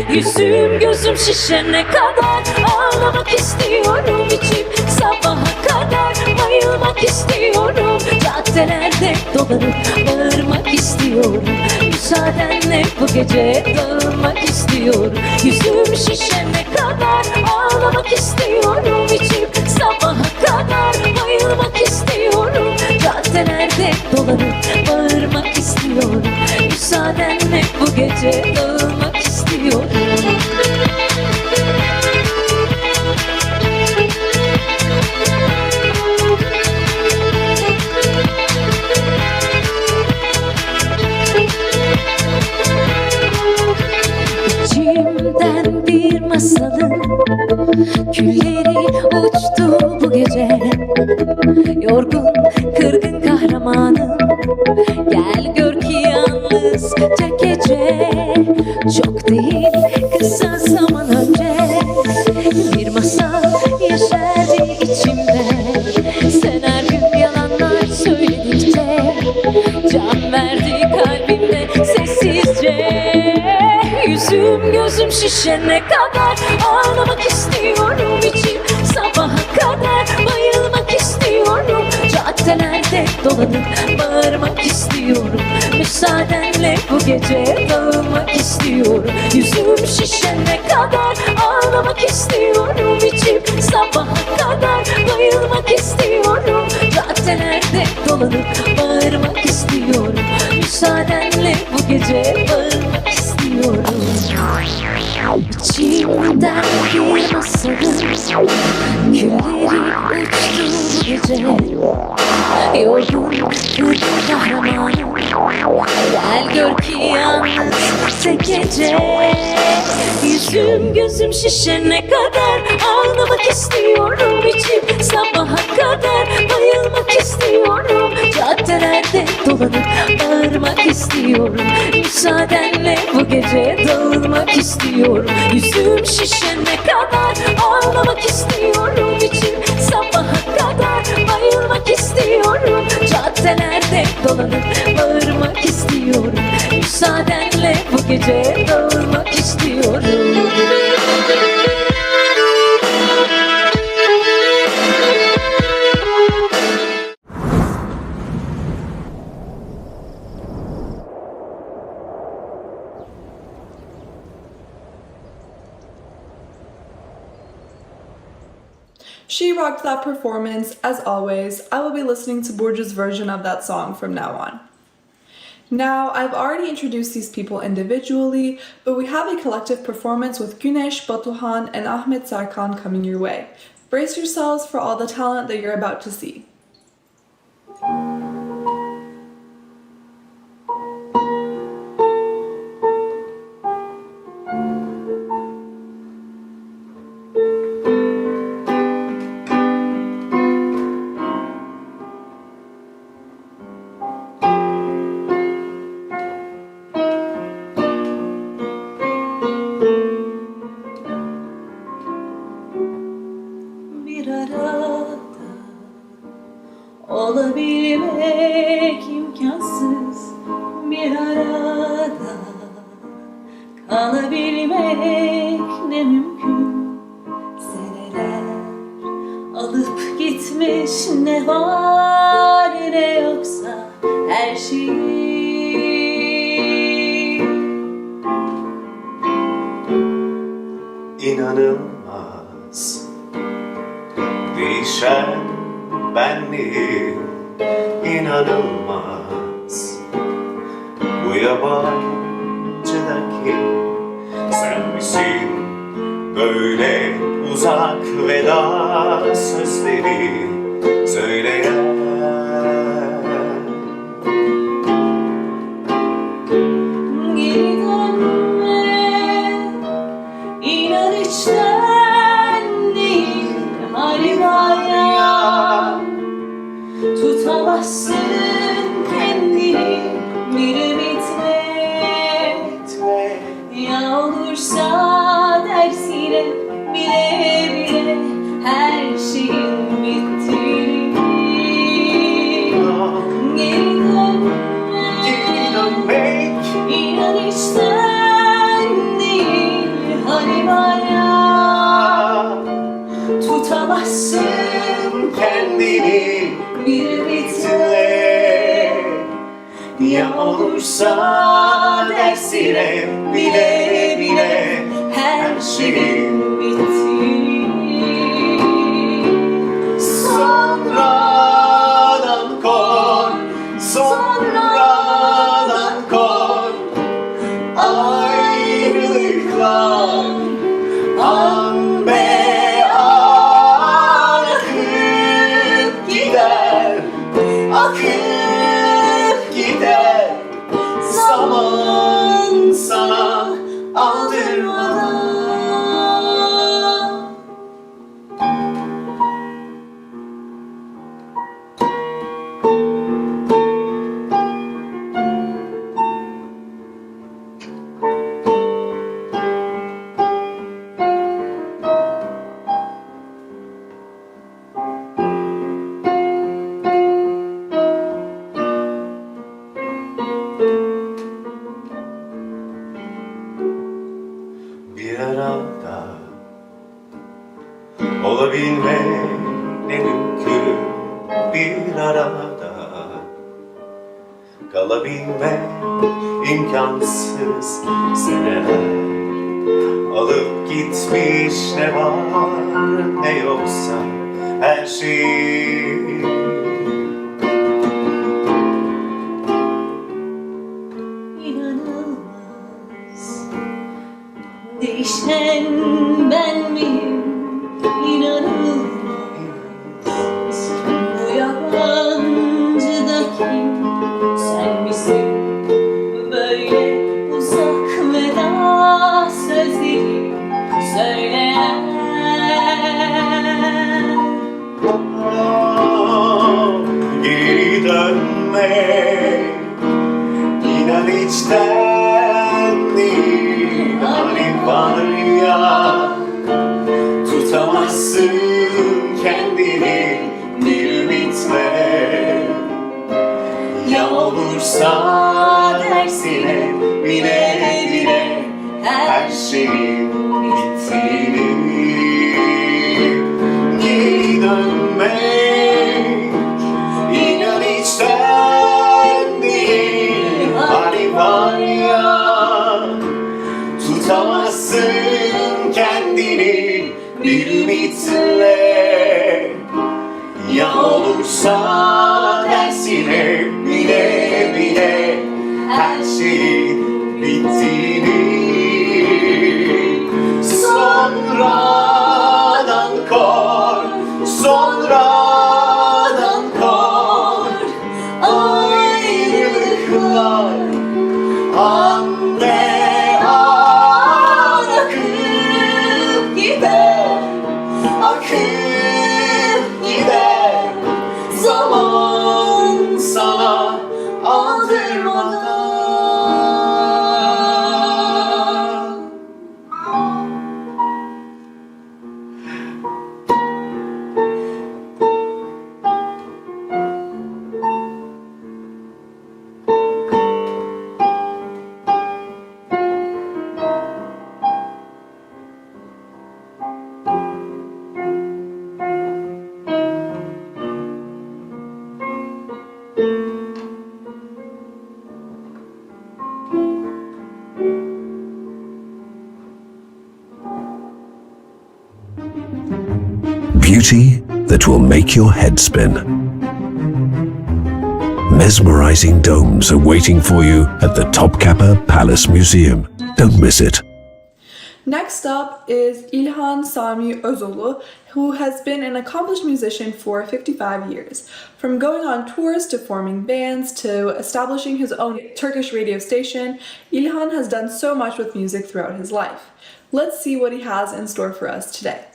Yüzüm gözüm şişene kadar ağlamak istiyorum, içim sabaha kadar bayılmak istiyorum. Caddelerde dolanıp bağırmak istiyorum, müsaadenle bu gece dağılmak istiyorum. Yüzüm şişene kadar ağlamak istiyorum, içim sabaha kadar bayılmak istiyorum. gece dağılmak istiyorum. İçimden bir masalın külleri uçtu bu gece. Yorgun, kırgın kahramanım, gel gör ki yalnızca gece. Çok değil, kısa zaman önce bir masal yaşardı içimde. Sen her gün yalanlar söyledikçe can verdi kalbimde sessizce. Yüzüm gözüm şişene kadar ağlamak istiyorum, içim sabaha kadar bayılmak istiyorum. Caddelerde dolanıp bağırmak istiyorum, müsaadenle bu gece dağılmak istiyorum. Yüzüm şişene kadar ağlamak istiyorum, içim sabaha kadar bayılmak istiyorum. Caddelerde dolanıp bağırmak istiyorum, müsaadenle bu gece bağırmak istiyorum. İçimden bir masalın külleri uçtu bu gece. Yorgun kırk kahramanım, gel gör ki yalnızca gece. Yüzüm gözüm şişene kadar ağlamak istiyorum, içim sabaha kadar bayılmak istiyorum. Caddelerde dolanıp bağırmak istiyorum, müsaadenle bu gece dağılmak istiyorum. Yüzüm şişene kadar ağlamak istiyorum, içim sabaha kadar bayılmak istiyorum. Caddelerde dolanıp bağırmak istiyorum, müsaadenle bu gece dağılmak istiyorum. She rocked that performance. As always, I will be listening to Burcu's version of that song from now on. Now, I've already introduced these people individually, but we have a collective performance with Güneş, Batuhan, and Ahmet Sarkan coming your way. Brace yourselves for all the talent that you're about to see. Bir arada olabilmek imkansız, bir arada kalabilmek ne mümkün. Seneler alıp gitmiş, ne var ne yoksa her şeyi. İnanılmaz değişen benliğim, inanılmaz bu yabancıdaki sen misin? Böyle uzak veda sözleri söyleyen. Geri dönme, inan içten değil, hali var ya. Tutamazsın kendini, biri bitmek. Ya olursa dersine bile bile her şeyin bittiğini. Geri dönmek, inan içten değil, hali var ya. Tutamazsın Kendini bir bitmek. ya olursa dersine bile bile her şeyin bittiğini. sonradan kor, sonradan kor. Olabilmek ne mümkün bir arada, kalabilmek imkansız. Seneler alıp gitmiş ne var ne yoksa her şeyi. İnanılmaz, değişen ben miyim? İnanılmaz, bu yabancı da kim? Sen misin böyle uzak veda sözleri söyleyen? Geri dönmek inan içten değil. Hani var ya, tutamazsın kendini bir ümitle. Ya olursa dersine bile bile her şeyin bittiğini. Geri dönmek inan içten değil. Hani var ya, tutamazsın kendini bir ümitle. Ya olursa dersine bile bile her şeyin bittiğini. Sonradan kor, sonradan kor. Ayrılıklar an be an akıp gider, akıp gider. Zaman sana aldırmadan. Beauty that will make your head spin. Mesmerizing domes are waiting for you at the Topkapi Palace Museum. Don't miss it. Next up is İlhan Sami Özolu, who has been an accomplished musician for 55 years. From going on tours to forming bands to establishing his own Turkish radio station, İlhan has done so much with music throughout his life. Let's see what he has in store for us today.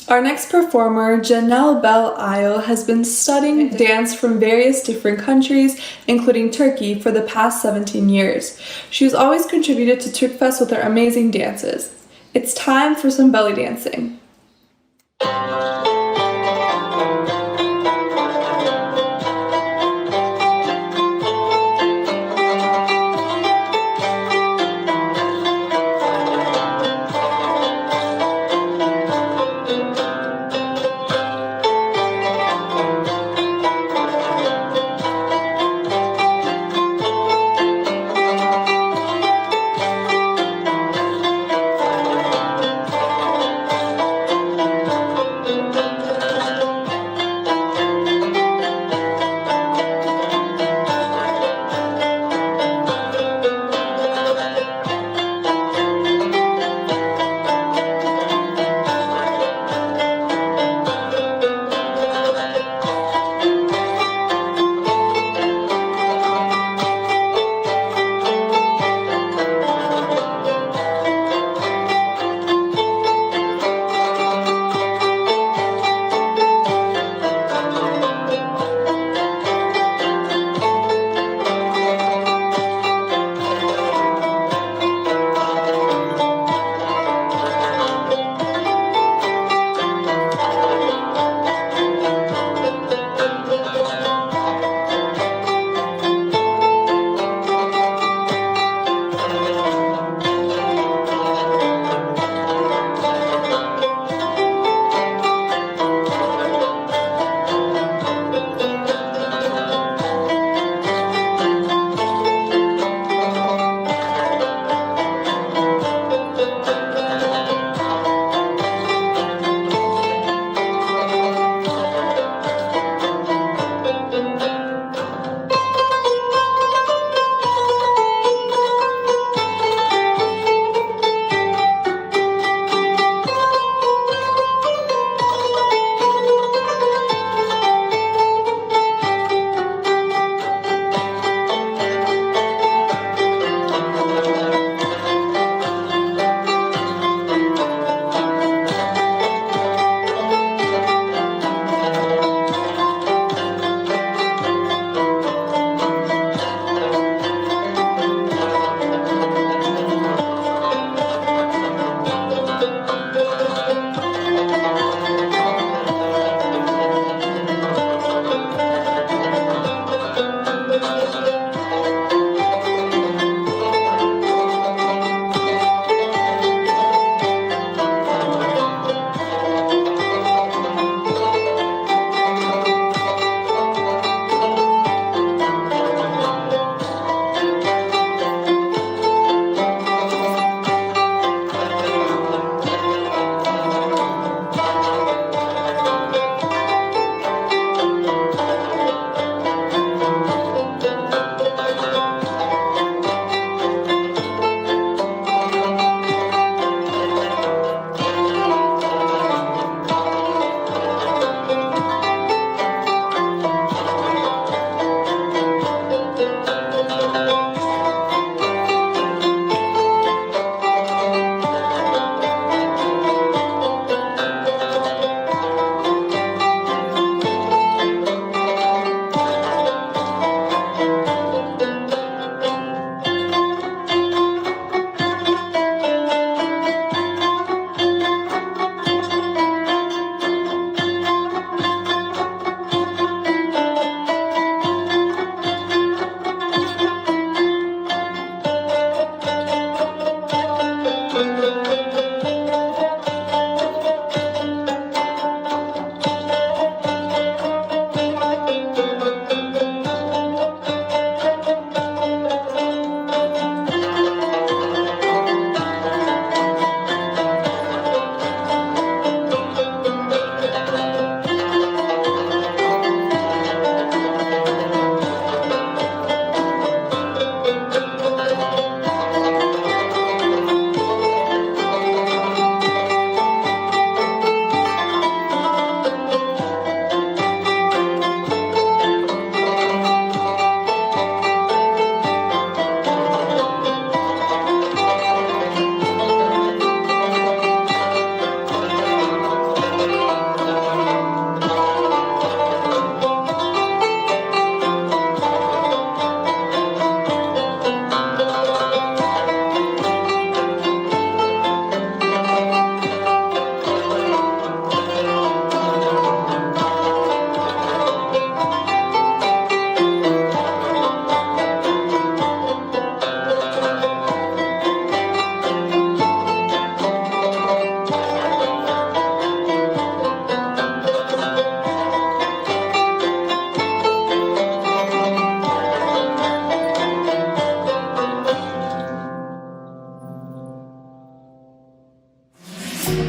Our next performer, Janelle Bell Ayo, has been studying dance from various different countries, including Turkey, for the past 17 years. She has always contributed to Turkfest with her amazing dances. It's time for some belly dancing.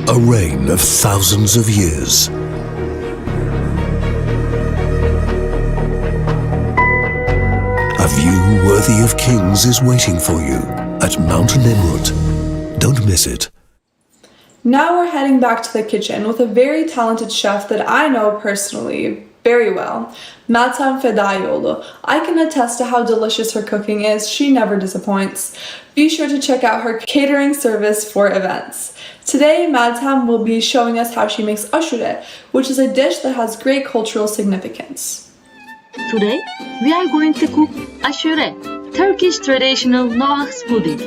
a reign of thousands of years. A view worthy of kings is waiting for you at Mountain Nemrut. Don't miss it. Now we're heading back to the kitchen with a very talented chef that I know personally very well, Meltem Fedayolu. I can attest to how delicious her cooking is. She never disappoints. Be sure to check out her catering service for events. Today, Meltem will be showing us how she makes aşure, which is a dish that has great cultural significance. Today, we are going to cook aşure, Turkish traditional noah's pudding.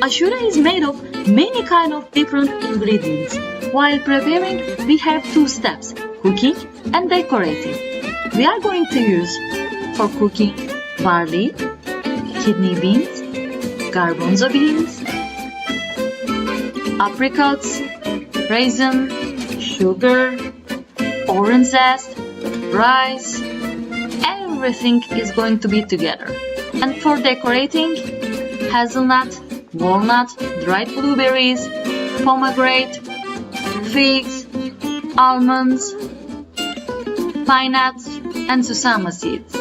Aşure is made of many kind of different ingredients. While preparing, we have two steps, cooking and decorating. We are going to use for cooking barley, kidney beans, garbanzo beans, apricots, raisin, sugar, orange zest, rice. Everything is going to be together. And for decorating, hazelnut, walnut, dried blueberries, pomegranate, figs, almonds, pine nuts, and susama seeds.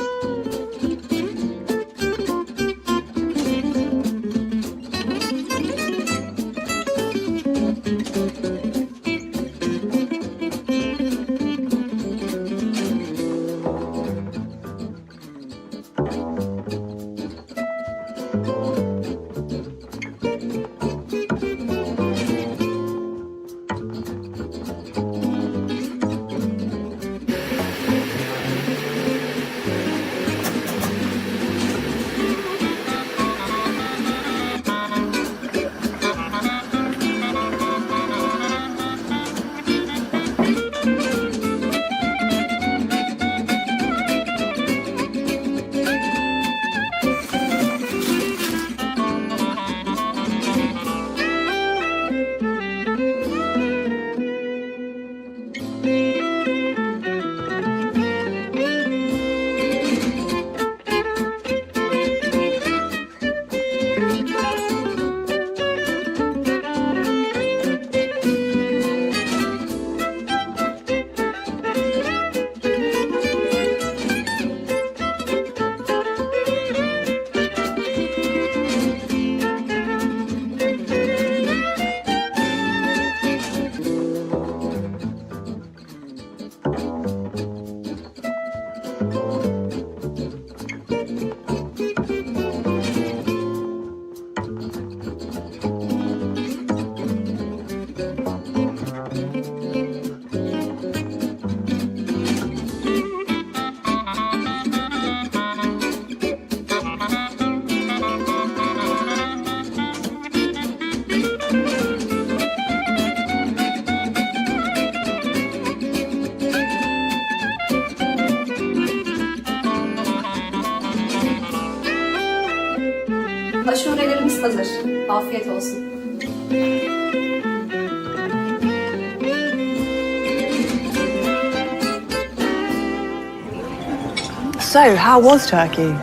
Aşurelerimiz hazır. Afiyet olsun. So, how was Turkey?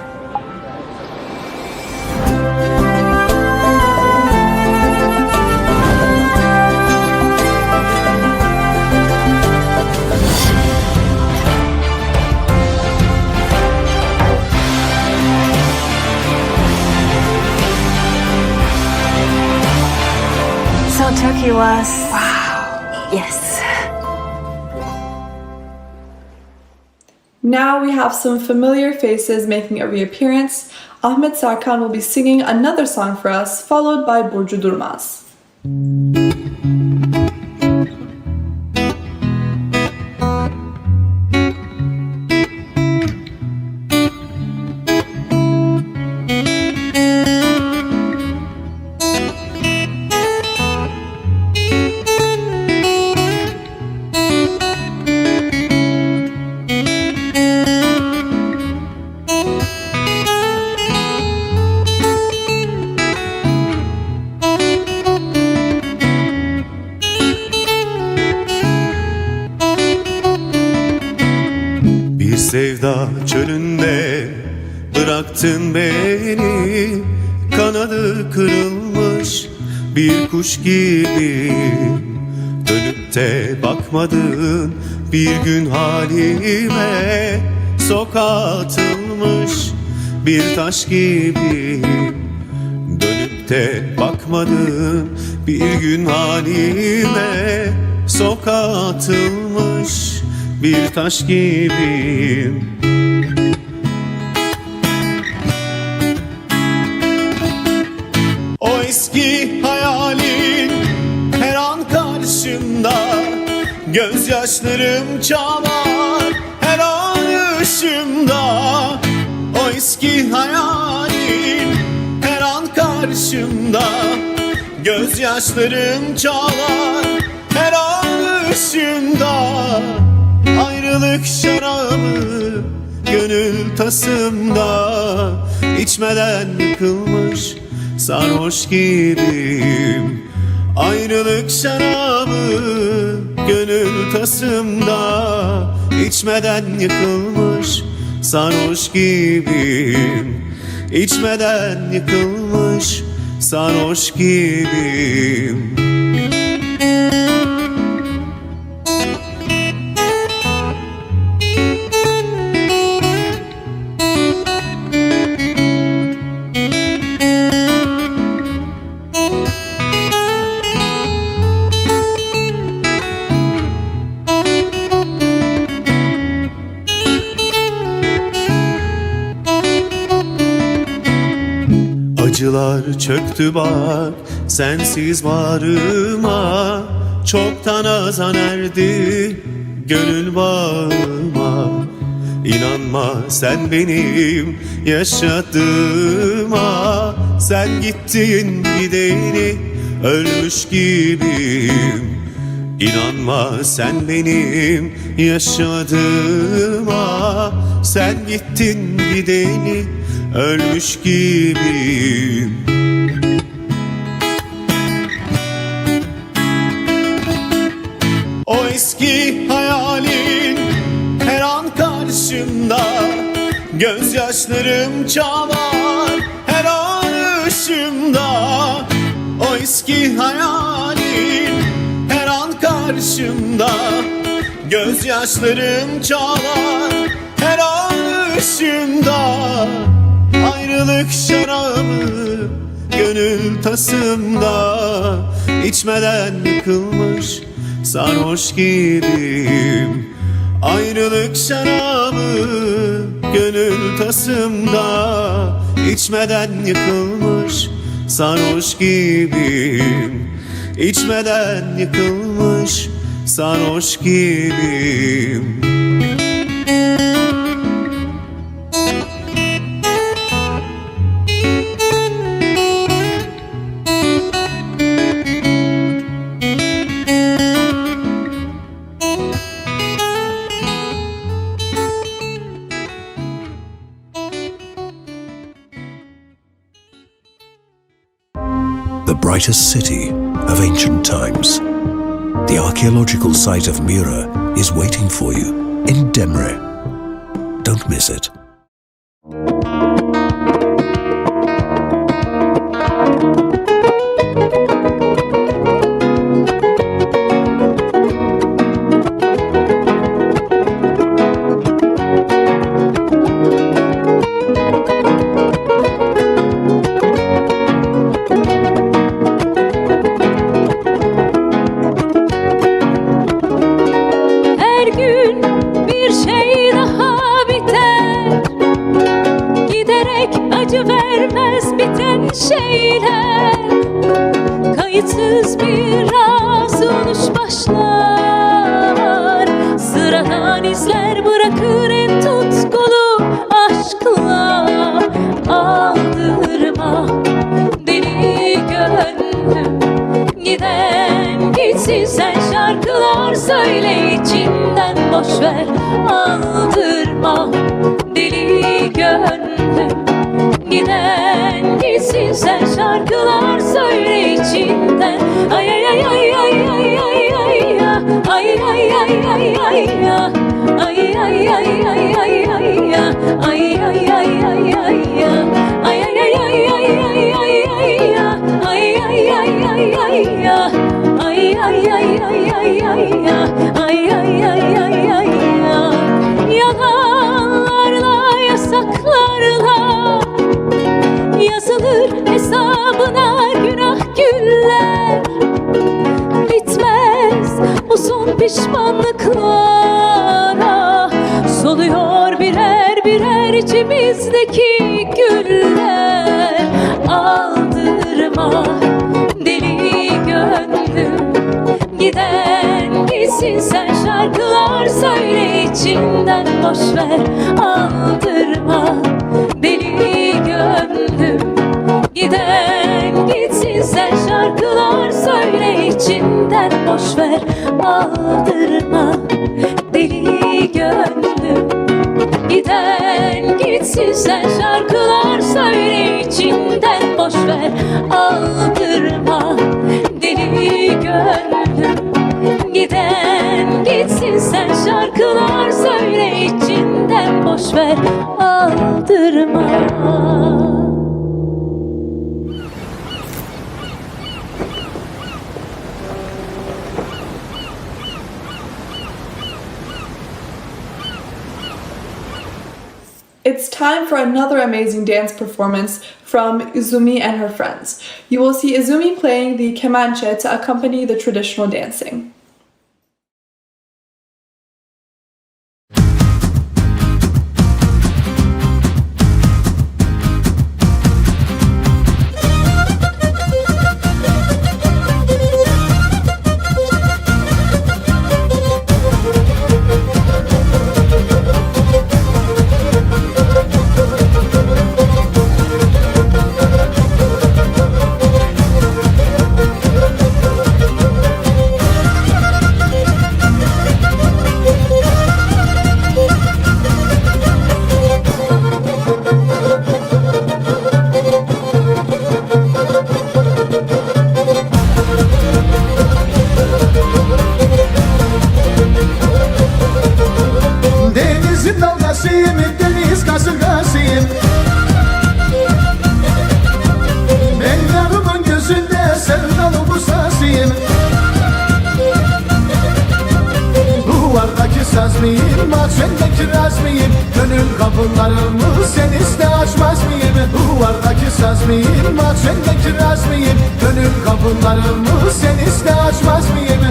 So Turkey was... Wow. Yes. Now we have some familiar faces making a reappearance. Ahmet Sarkan will be singing another song for us, followed by Burcu Durmaz. Sevda çölünde bıraktın beni, kanadı kırılmış bir kuş gibi Dönüp de bakmadın bir gün halime. Sokağa atılmış bir taş gibiyim. Dönüp de bakmadın bir gün halime. Sokağa atılmış bir taş gibiyim. O eski hayalin her an karşımda. Gözyaşlarım çalar her an ışığımda. O eski hayalin her an karşımda. Gözyaşlarım çalar her an ışığımda. Ayrılık şarabı gönül tasımda. İçmeden yıkılmış sarhoş gibiyim. Ayrılık şarabı gönül tasımda. İçmeden yıkılmış sarhoş gibiyim. İçmeden yıkılmış sarhoş gibiyim. Acılar çöktü bak sensiz varıma. Çoktan azan erdi gönül bağıma. İnanma sen benim yaşadığıma. Sen gittin gideni ölmüş gibiyim. İnanma sen benim yaşadığıma. Sen gittin gideni ölmüş gibiyim. O eski hayalin her an karşımda. Gözyaşlarım çalar her an ışığımda. O eski hayalin her an karşımda. Gözyaşlarım çalar her an ışığımda. Ayrılık şarabı gönül tasımda. İçmeden yıkılmış sarhoş gibiyim. Ayrılık şarabı gönül tasımda. İçmeden yıkılmış sarhoş gibiyim. İçmeden yıkılmış sarhoş gibiyim. The brightest city of ancient times. The archaeological site of Mira is waiting for you in Demre. Don't miss it. Her gün bir şey daha biter. Giderek acı vermez biten şeyler. Kayıtsız biraz oluş başlar. Sıradan izler bırakır en tutkulu aşkla. Aldırma deli gönlüm. Giden gitsin sen şarkılar söyle içinden boşver. Aldırma deli gönlüm. Giden gitsin sen şarkılar söyle içinden. Ay ay ay ay ay ay ay ay ya. Ay ay ay ay ay ya. Ay ay ay ay ay ay ya. Ay ay ay ay ay ya. Ay ay ay ay ay ay ay ay ya. Ay ay ay ay ay ya. Ay ay ay ay ay ay ay ay ay ay ay ay yalanlarla yasaklarla yazılır hesabına günah güller bitmez bu son pişmanlıklara soluyor birer birer içimizdeki güller aldırma deli gönlüm giden gitsin sen şarkılar söyle içinden boşver aldırma deli gönlüm giden gitsin sen şarkılar söyle içinden boşver aldırma deli gönlüm giden gitsin sen şarkılar söyle içinden boşver aldırma deli gönlüm giden gitsin sen şarkılar söyle içinden boşver aldırma. It's time for another amazing dance performance from Izumi and her friends. You will see Izumi playing the kemanche to accompany the traditional dancing. Denizin dalgasıyım, deniz kasırgasıyım. Ben yarımın gözünde sevdalı busasıyım. Duvardaki saz mıyım, mahzendeki raz mıyım? Gönül kapılarımı sen iste açmaz mıyım? Duvardaki saz mıyım, mahzendeki raz mıyım? Gönül kapılarımı sen iste açmaz mıyım?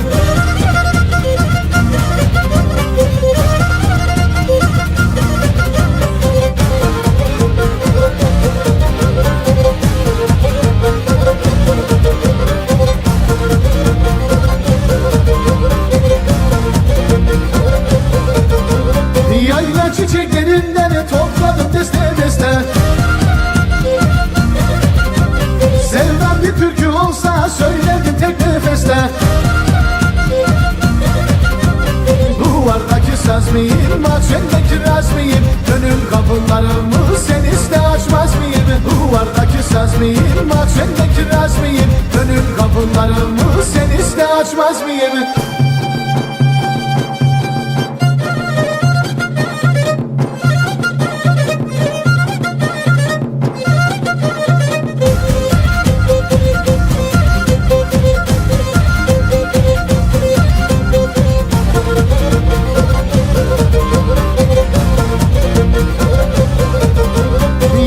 Yayla çiçeklerinden topladım deste deste. Sevdam bir türkü olsa söylerdim tek nefeste. Duvardaki saz mıyım, mahzendeki raz mıyım? Gönül kapılarımı sen iste açmaz mıyım? Duvardaki saz mıyım, mahzendeki raz mıyım? Gönül kapılarımı sen iste açmaz mıyım?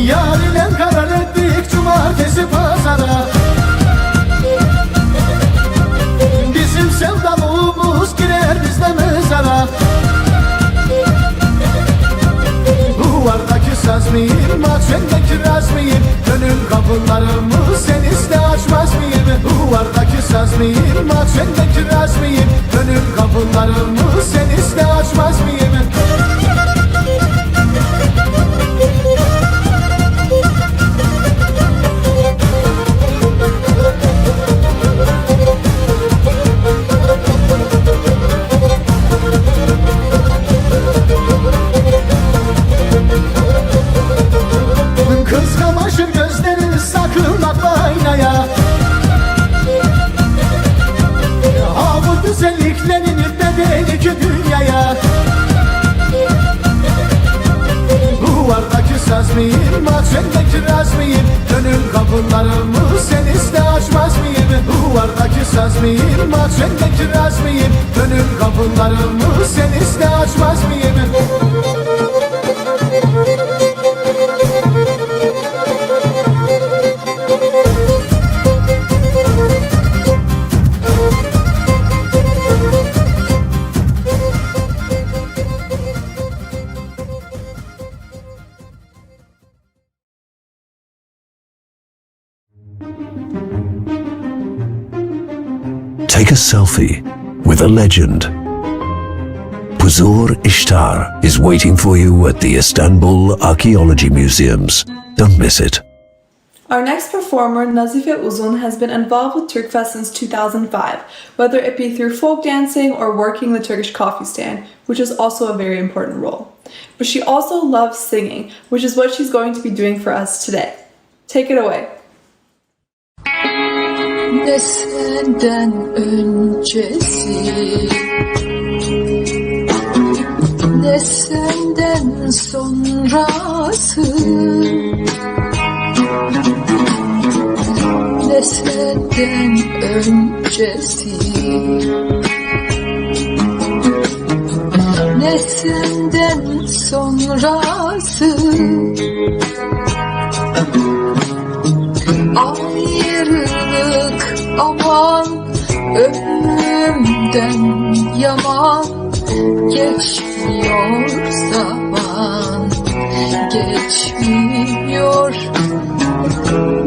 Yar ile karar ettik cumartesi pazara. Bizim sevdalığımız girer bizde mezara. Duvardaki saz mıyım, mahzendeki raz mıyım? Gönül kapılarımı sen iste açmaz mıyım? Duvardaki saz mıyım, mahzendeki raz mıyım? Gönül kapılarımı sen iste açmaz mıyım? Kız kamaşır gözlerini sakın bakma aynaya. Ha bu güzelliklerin bedeli ki dünyaya. Duvardaki saz mıyım, mahzendeki raz mıyım? Gönül kapılarımı sen iste açmaz mıyım? Duvardaki saz mıyım? Bak sen de kiraz mıyım? Gönül kapılarımı sen iste açmaz mıyım? Take a selfie with a legend. Puzur Ishtar is waiting for you at the Istanbul Archaeology Museums. Don't miss it. Our next performer, Nazife Uzun, has been involved with Turkfest since 2005, whether it be through folk dancing or working the Turkish coffee stand, which is also a very important role. But she also loves singing, which is what she's going to be doing for us today. Take it away. Ne senden öncesi, ne senden sonrası, ne senden öncesi, ne senden sonrası. Ayrılık aman, ölümden yaman, geçmiyor zaman, geçmiyor.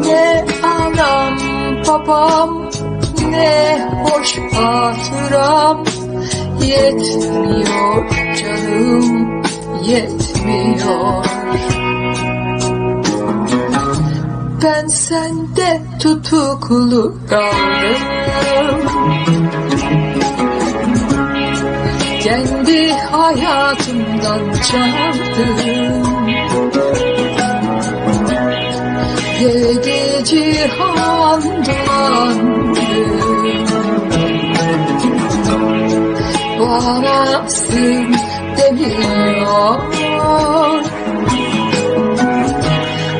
Ne anam babam, ne hoş hatıram, yetmiyor canım, yetmiyor. Ben sende tutuklu kaldım, kendi hayatımdan çaldım. Yedi cihan dolandım, varasın demiyor.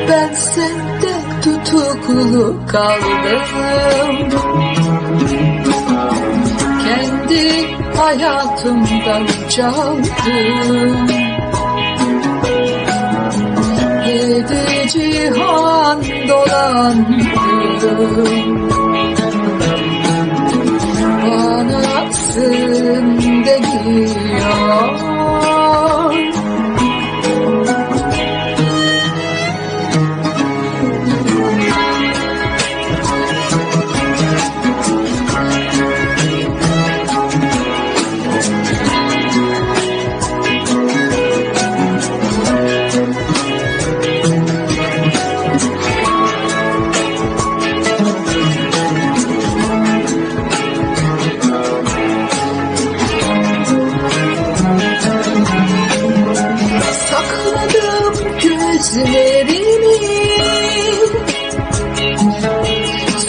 Ben sende tutuklu kaldım, kendi hayatımdan çaldım. Yedi cihan dolandım, banasın demiyor.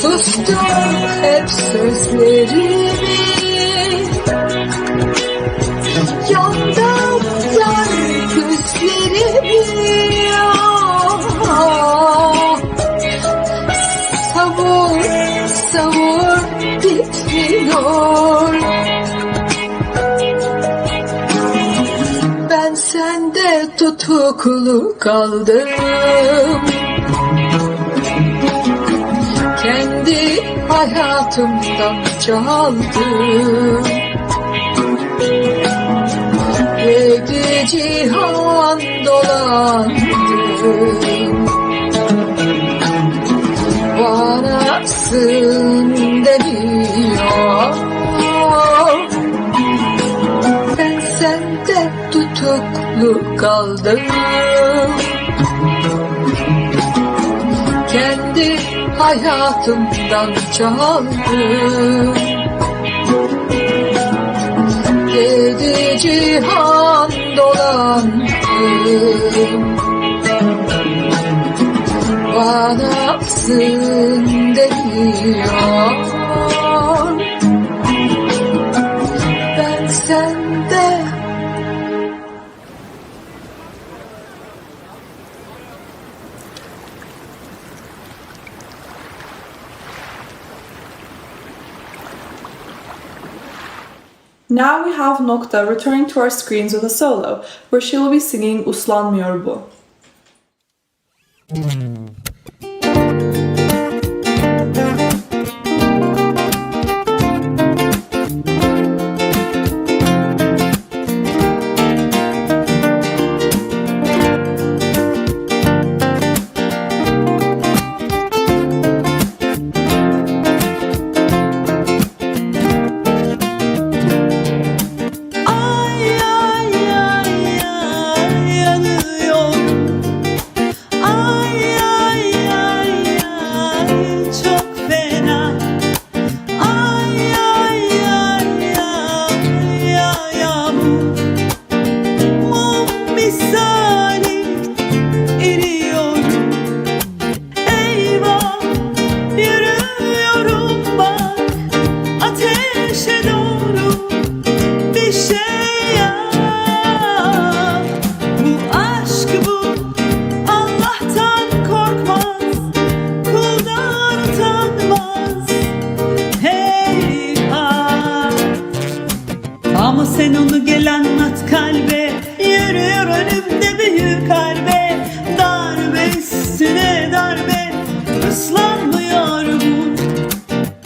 Sustum hep sözlerimi, yandım yar gözlerimi. Savur savur bitmiyor. Ben sende tutuklu kaldım, kendi hayatımdan çaldım. Yedi cihan dolandım, varasın demiyor. Ben sende tutuklu kaldım, kendi hayatımdan çaldım. Yedi cihan dolandım, banasın demiyor. Ben sende Now we have Nokta returning to our screens with a solo, where she will be singing Uslanmıyor Bu. Sen onu gel anlat kalbe, yürüyor önümde büyük harbe, darbe üstüne darbe, ıslanmıyor bu.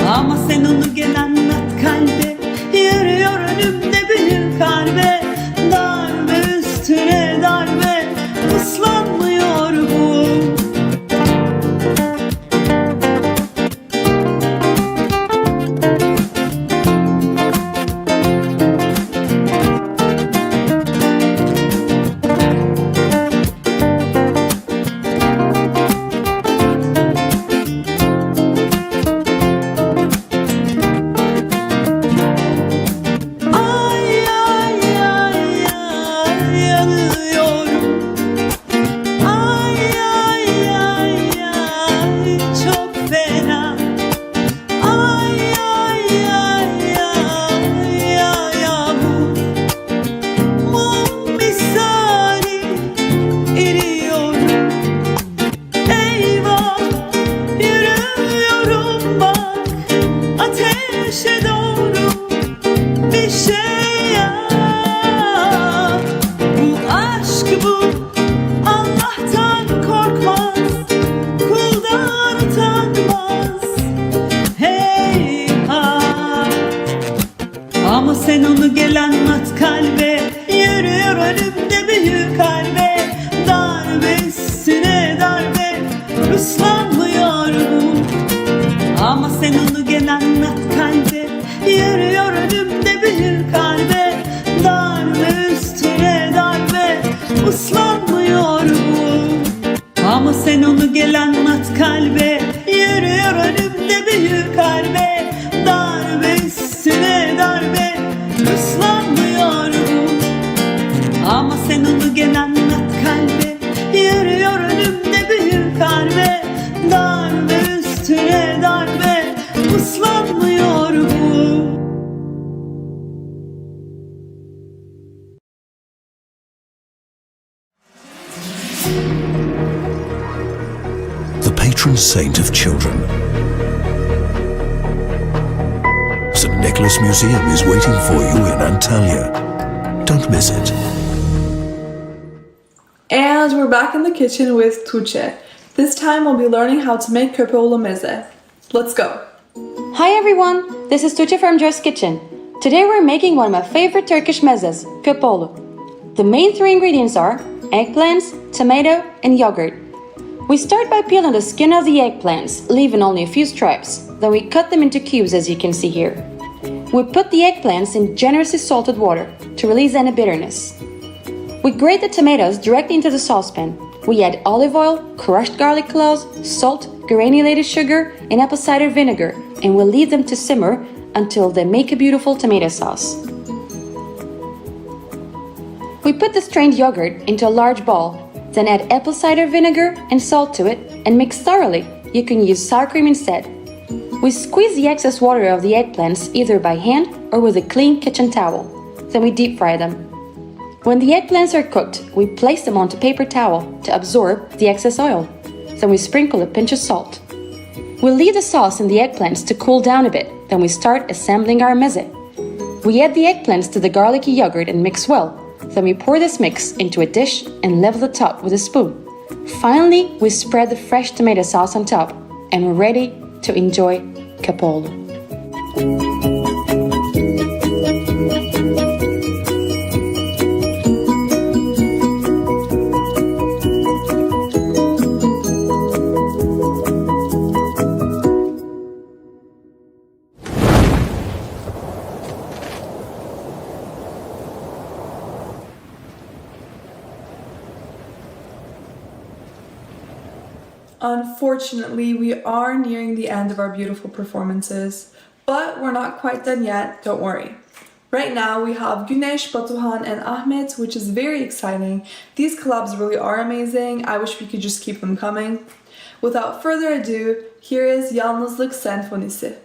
Ama sen onu gel anlat kalbe, yürüyor önümde büyük harbe, darbe üstüne darbe, ıslanmıyor bu. Sen onu gel anlat kalbe, yürüyor önümde büyük harbe, darbe üstüne darbe, ıslanmıyor bu. Ama sen onu gel anlat kalbe, yürüyor önümde büyük harbe, darbe üstüne darbe, ıslanmıyor bu. Ama sen onu gel anlat kalbe, yürüyor önümde büyük harbe, darbe üstüne darbe, ıslanmıyor bu. Ama sen onu gel anlat kalbe, yürüyor önümde büyük harbe, darbe üstüne darbe, ıslanmıyor bu. The patron saint of children. St. Nicholas Museum is waiting for you in Antalya. Don't miss it. And we're back in the kitchen with Tuğçe. This time we'll be learning how to make köpoğlu meze. Let's go! Hi everyone, this is Tuğçe from Joy's Kitchen. Today we're making one of my favorite Turkish mezes, köpoğlu. The main three ingredients are eggplants, tomato, and yogurt. We start by peeling the skin of the eggplants, leaving only a few stripes. Then we cut them into cubes as you can see here. We put the eggplants in generously salted water to release any bitterness. We grate the tomatoes directly into the saucepan. We add olive oil, crushed garlic cloves, salt, granulated sugar, and apple cider vinegar, and we'll leave them to simmer until they make a beautiful tomato sauce. We put the strained yogurt into a large bowl, then add apple cider vinegar and salt to it and mix thoroughly. You can use sour cream instead. We squeeze the excess water of the eggplants either by hand or with a clean kitchen towel. Then we deep fry them. When the eggplants are cooked, we place them onto paper towel to absorb the excess oil. Then we sprinkle a pinch of salt. We'll leave the sauce in the eggplants to cool down a bit. Then we start assembling our meze. We add the eggplants to the garlicky yogurt and mix well. Then we pour this mix into a dish and level the top with a spoon. Finally, we spread the fresh tomato sauce on top and we're ready to enjoy Kapolu. Unfortunately, we are nearing the end of our beautiful performances, but we're not quite done yet, don't worry. Right now we have Güneş, Batuhan and Ahmet, which is very exciting. These collabs really are amazing. I wish we could just keep them coming. Without further ado, here is Yalnızlık Senfonisi.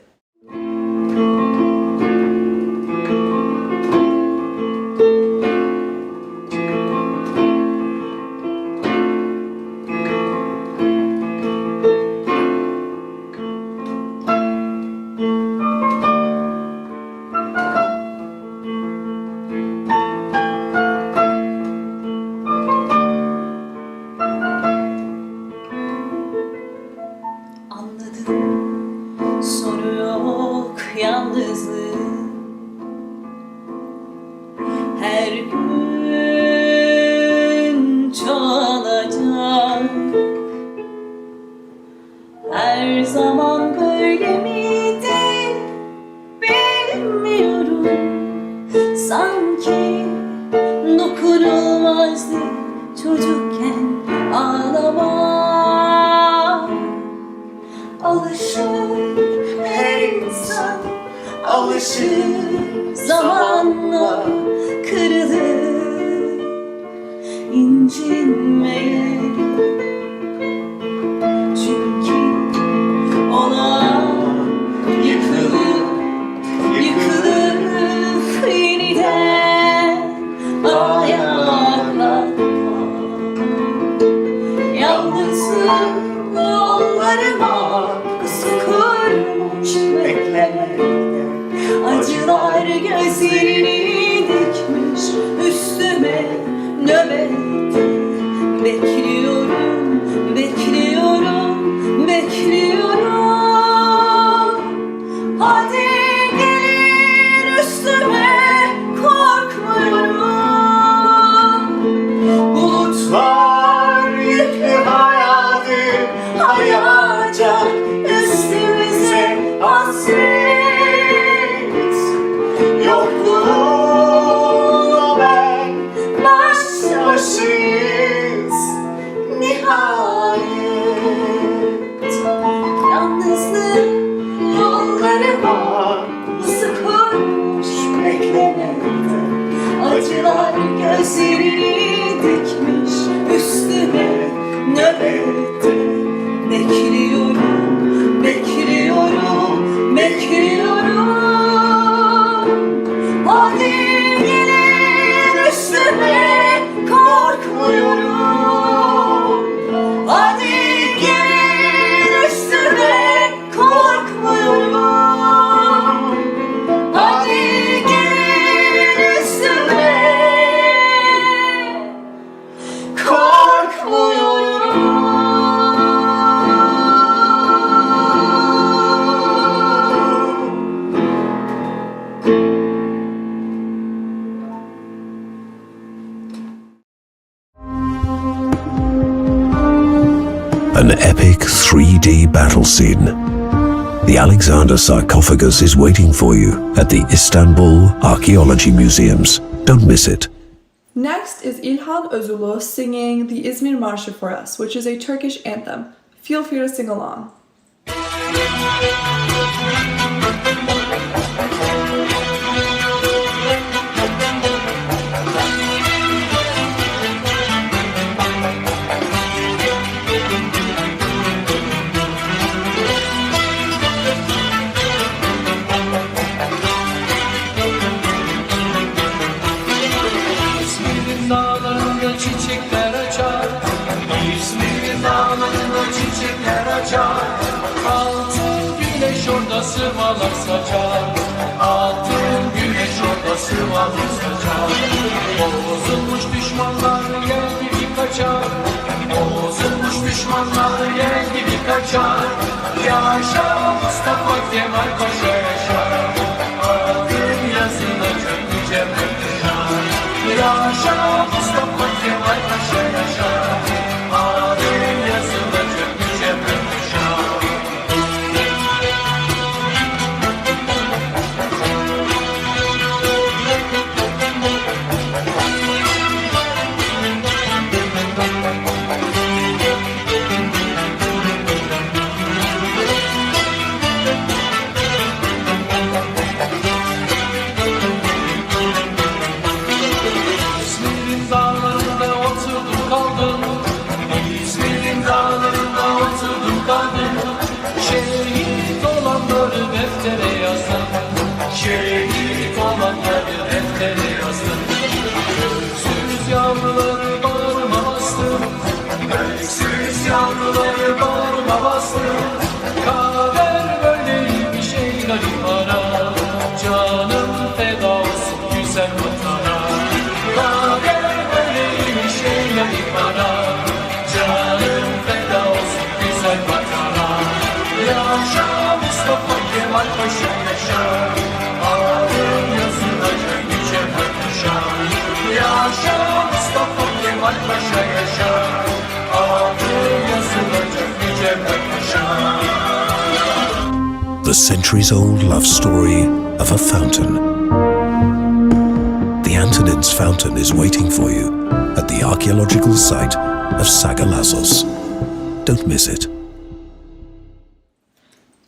Sonu yok yalnızlığın. Her gün çoğalacak. Her zaman böyle miydi bilmiyorum. Sanki dokunulmazdı çocukken ağlamak. Alışır her insan, alışır zamanla kırılır incinmeye. Çünkü olan yıkılıp yeniden ayağa kalkmak. Yalnızlık yollarıma kurmuş beklemekte. Acılar gözlerini dikmiş üstüme nöbette. Bekliyorum, bekliyorum, bekliyorum. Hadi gelin üstüme, korkmuyorum. Bulutlar yüklü hayatı hayacak üstümüze hasret. Yokluğunla ben baş başayız nihayet. Yalnızlık yollarıma nasıl kurmuş beklemekte. Acılar gözlerini dikmiş üstüme nöbette. Bekliyorum, bekliyorum, bekliyorum. Hadi gelin üstüme, korkmuyorum. Hadi gelin üstüme, korkmuyorum. Hadi gelin üstüme, korkmuyorum. An epic 3D battle scene. The Alexander sarcophagus is waiting for you at the Istanbul Archaeology Museums. Don't miss it. Next is İlhan Özulu singing the İzmir Marşı for us, which is a Turkish anthem. Feel free to sing along. İzmir'in dağlarında çiçekler açar. İzmir'in dağlarında çiçekler açar. Altın güneş orada sıvalar saçar. Altın güneş orada basılmaz kaçar. Bozulmuş düşmanlar yer gibi kaçar. Bozulmuş düşmanlar yer gibi kaçar. Yaşa Mustafa Kemal Paşa yaşa. Adın yazılacak yüce Mekke'ya. Yaşa Mustafa Kemal Paşa yaşa. Adın yazılacak yüce Mekke'ya. İzmir'in dağlarında oturdum kaldım. İzmir'in dağlarında oturdum kaldım. Şehit olanları deftere yazdım. Şehit olanları deftere yazdım. Öksüz yavruları bağrıma bastım. Öksüz yavruları bağrıma bastım. Kader böyleymiş ey garip ara. Canım feda olsun güzel vatana. Kader böyleymiş ey garip ara. Canım feda olsun güzel vatana. Yaşa Mustafa Kemal Paşa yaşa. Adın yazılacak yüce Paşa. Yaşa Mustafa Kemal Paşa yaşa. Adın yazılacak yüce Paşa. The centuries-old love story of a fountain. The Antonines Fountain is waiting for you at the archaeological site of Sagalazos. Don't miss it.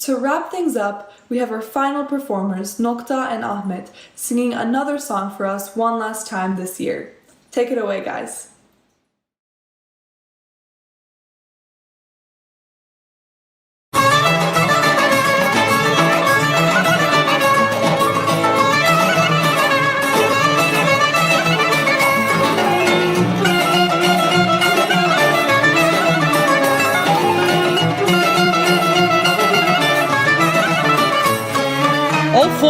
To wrap things up, we have our final performers, Nokta and Ahmet, singing another song for us one last time this year. Take it away, guys. Of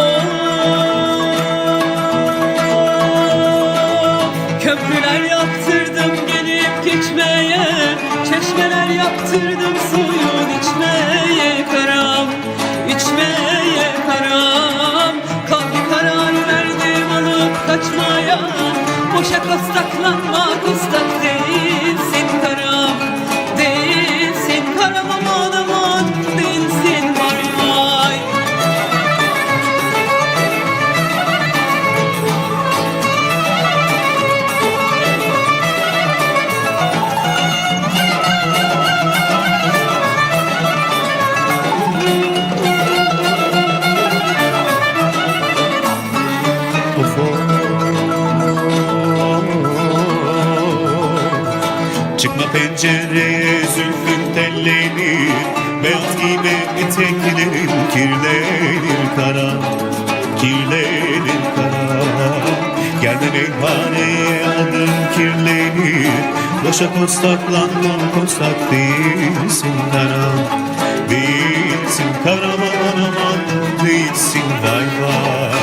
köprüler yaptırdım gelip geçmeye, çeşmeler yaptırdım suyun içmeye karam, içmeye karam. Kalbi karar verdim alıp kaçmaya, boşa kostaklanma kostak değilsin karam, değilsin karam aman aman değilsin vay vay. Çıkma pencereye zülfün tellenir, beyaz giyme eteklerin kirlenir kara, kirlenir kara. Gelme meyhaneye adın kirlenir, boşa kostaklanma kostak değilsin kara, değilsin kara aman aman değilsin vay vay.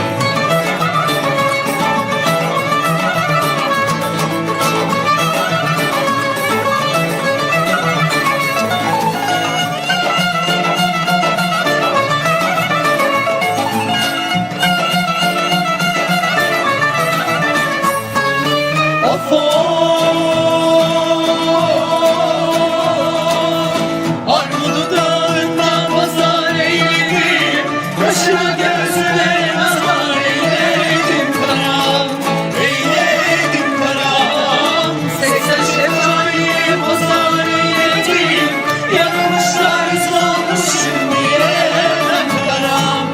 Armudu dağında pazar eyledim, kaşına gözüne nazar eyledim karam, eyledim karam. 80 şeftaliye pazar eyledim, yakmışlar ıslanmışım diyemem karam,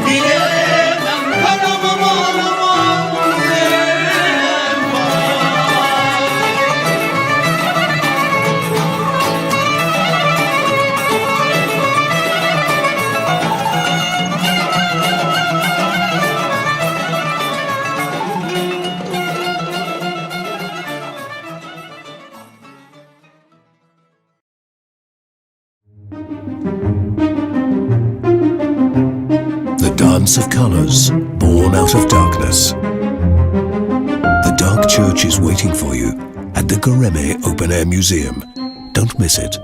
diyemem karam aman aman diyemem vay. The dance of colors, born born out of darkness. The Dark Church is waiting for you at the Culinary Open Air Museum. Don't miss it.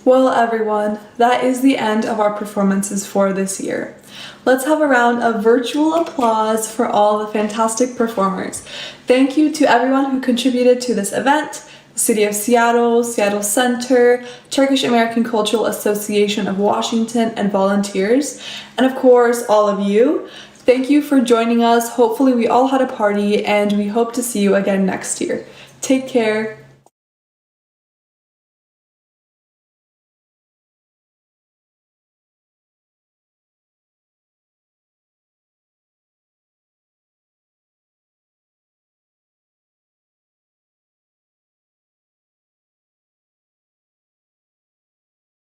Well, everyone, that is the end of our performances for this year. Let's have a round of virtual applause for all the fantastic performers. Thank you to everyone who contributed to this event: the City of Seattle, Seattle Center, Turkish-American Cultural Association of Washington, and volunteers, and of course, all of you. Thank you for joining us. Hopefully we all had a party, and we hope to see you again next year. Take care.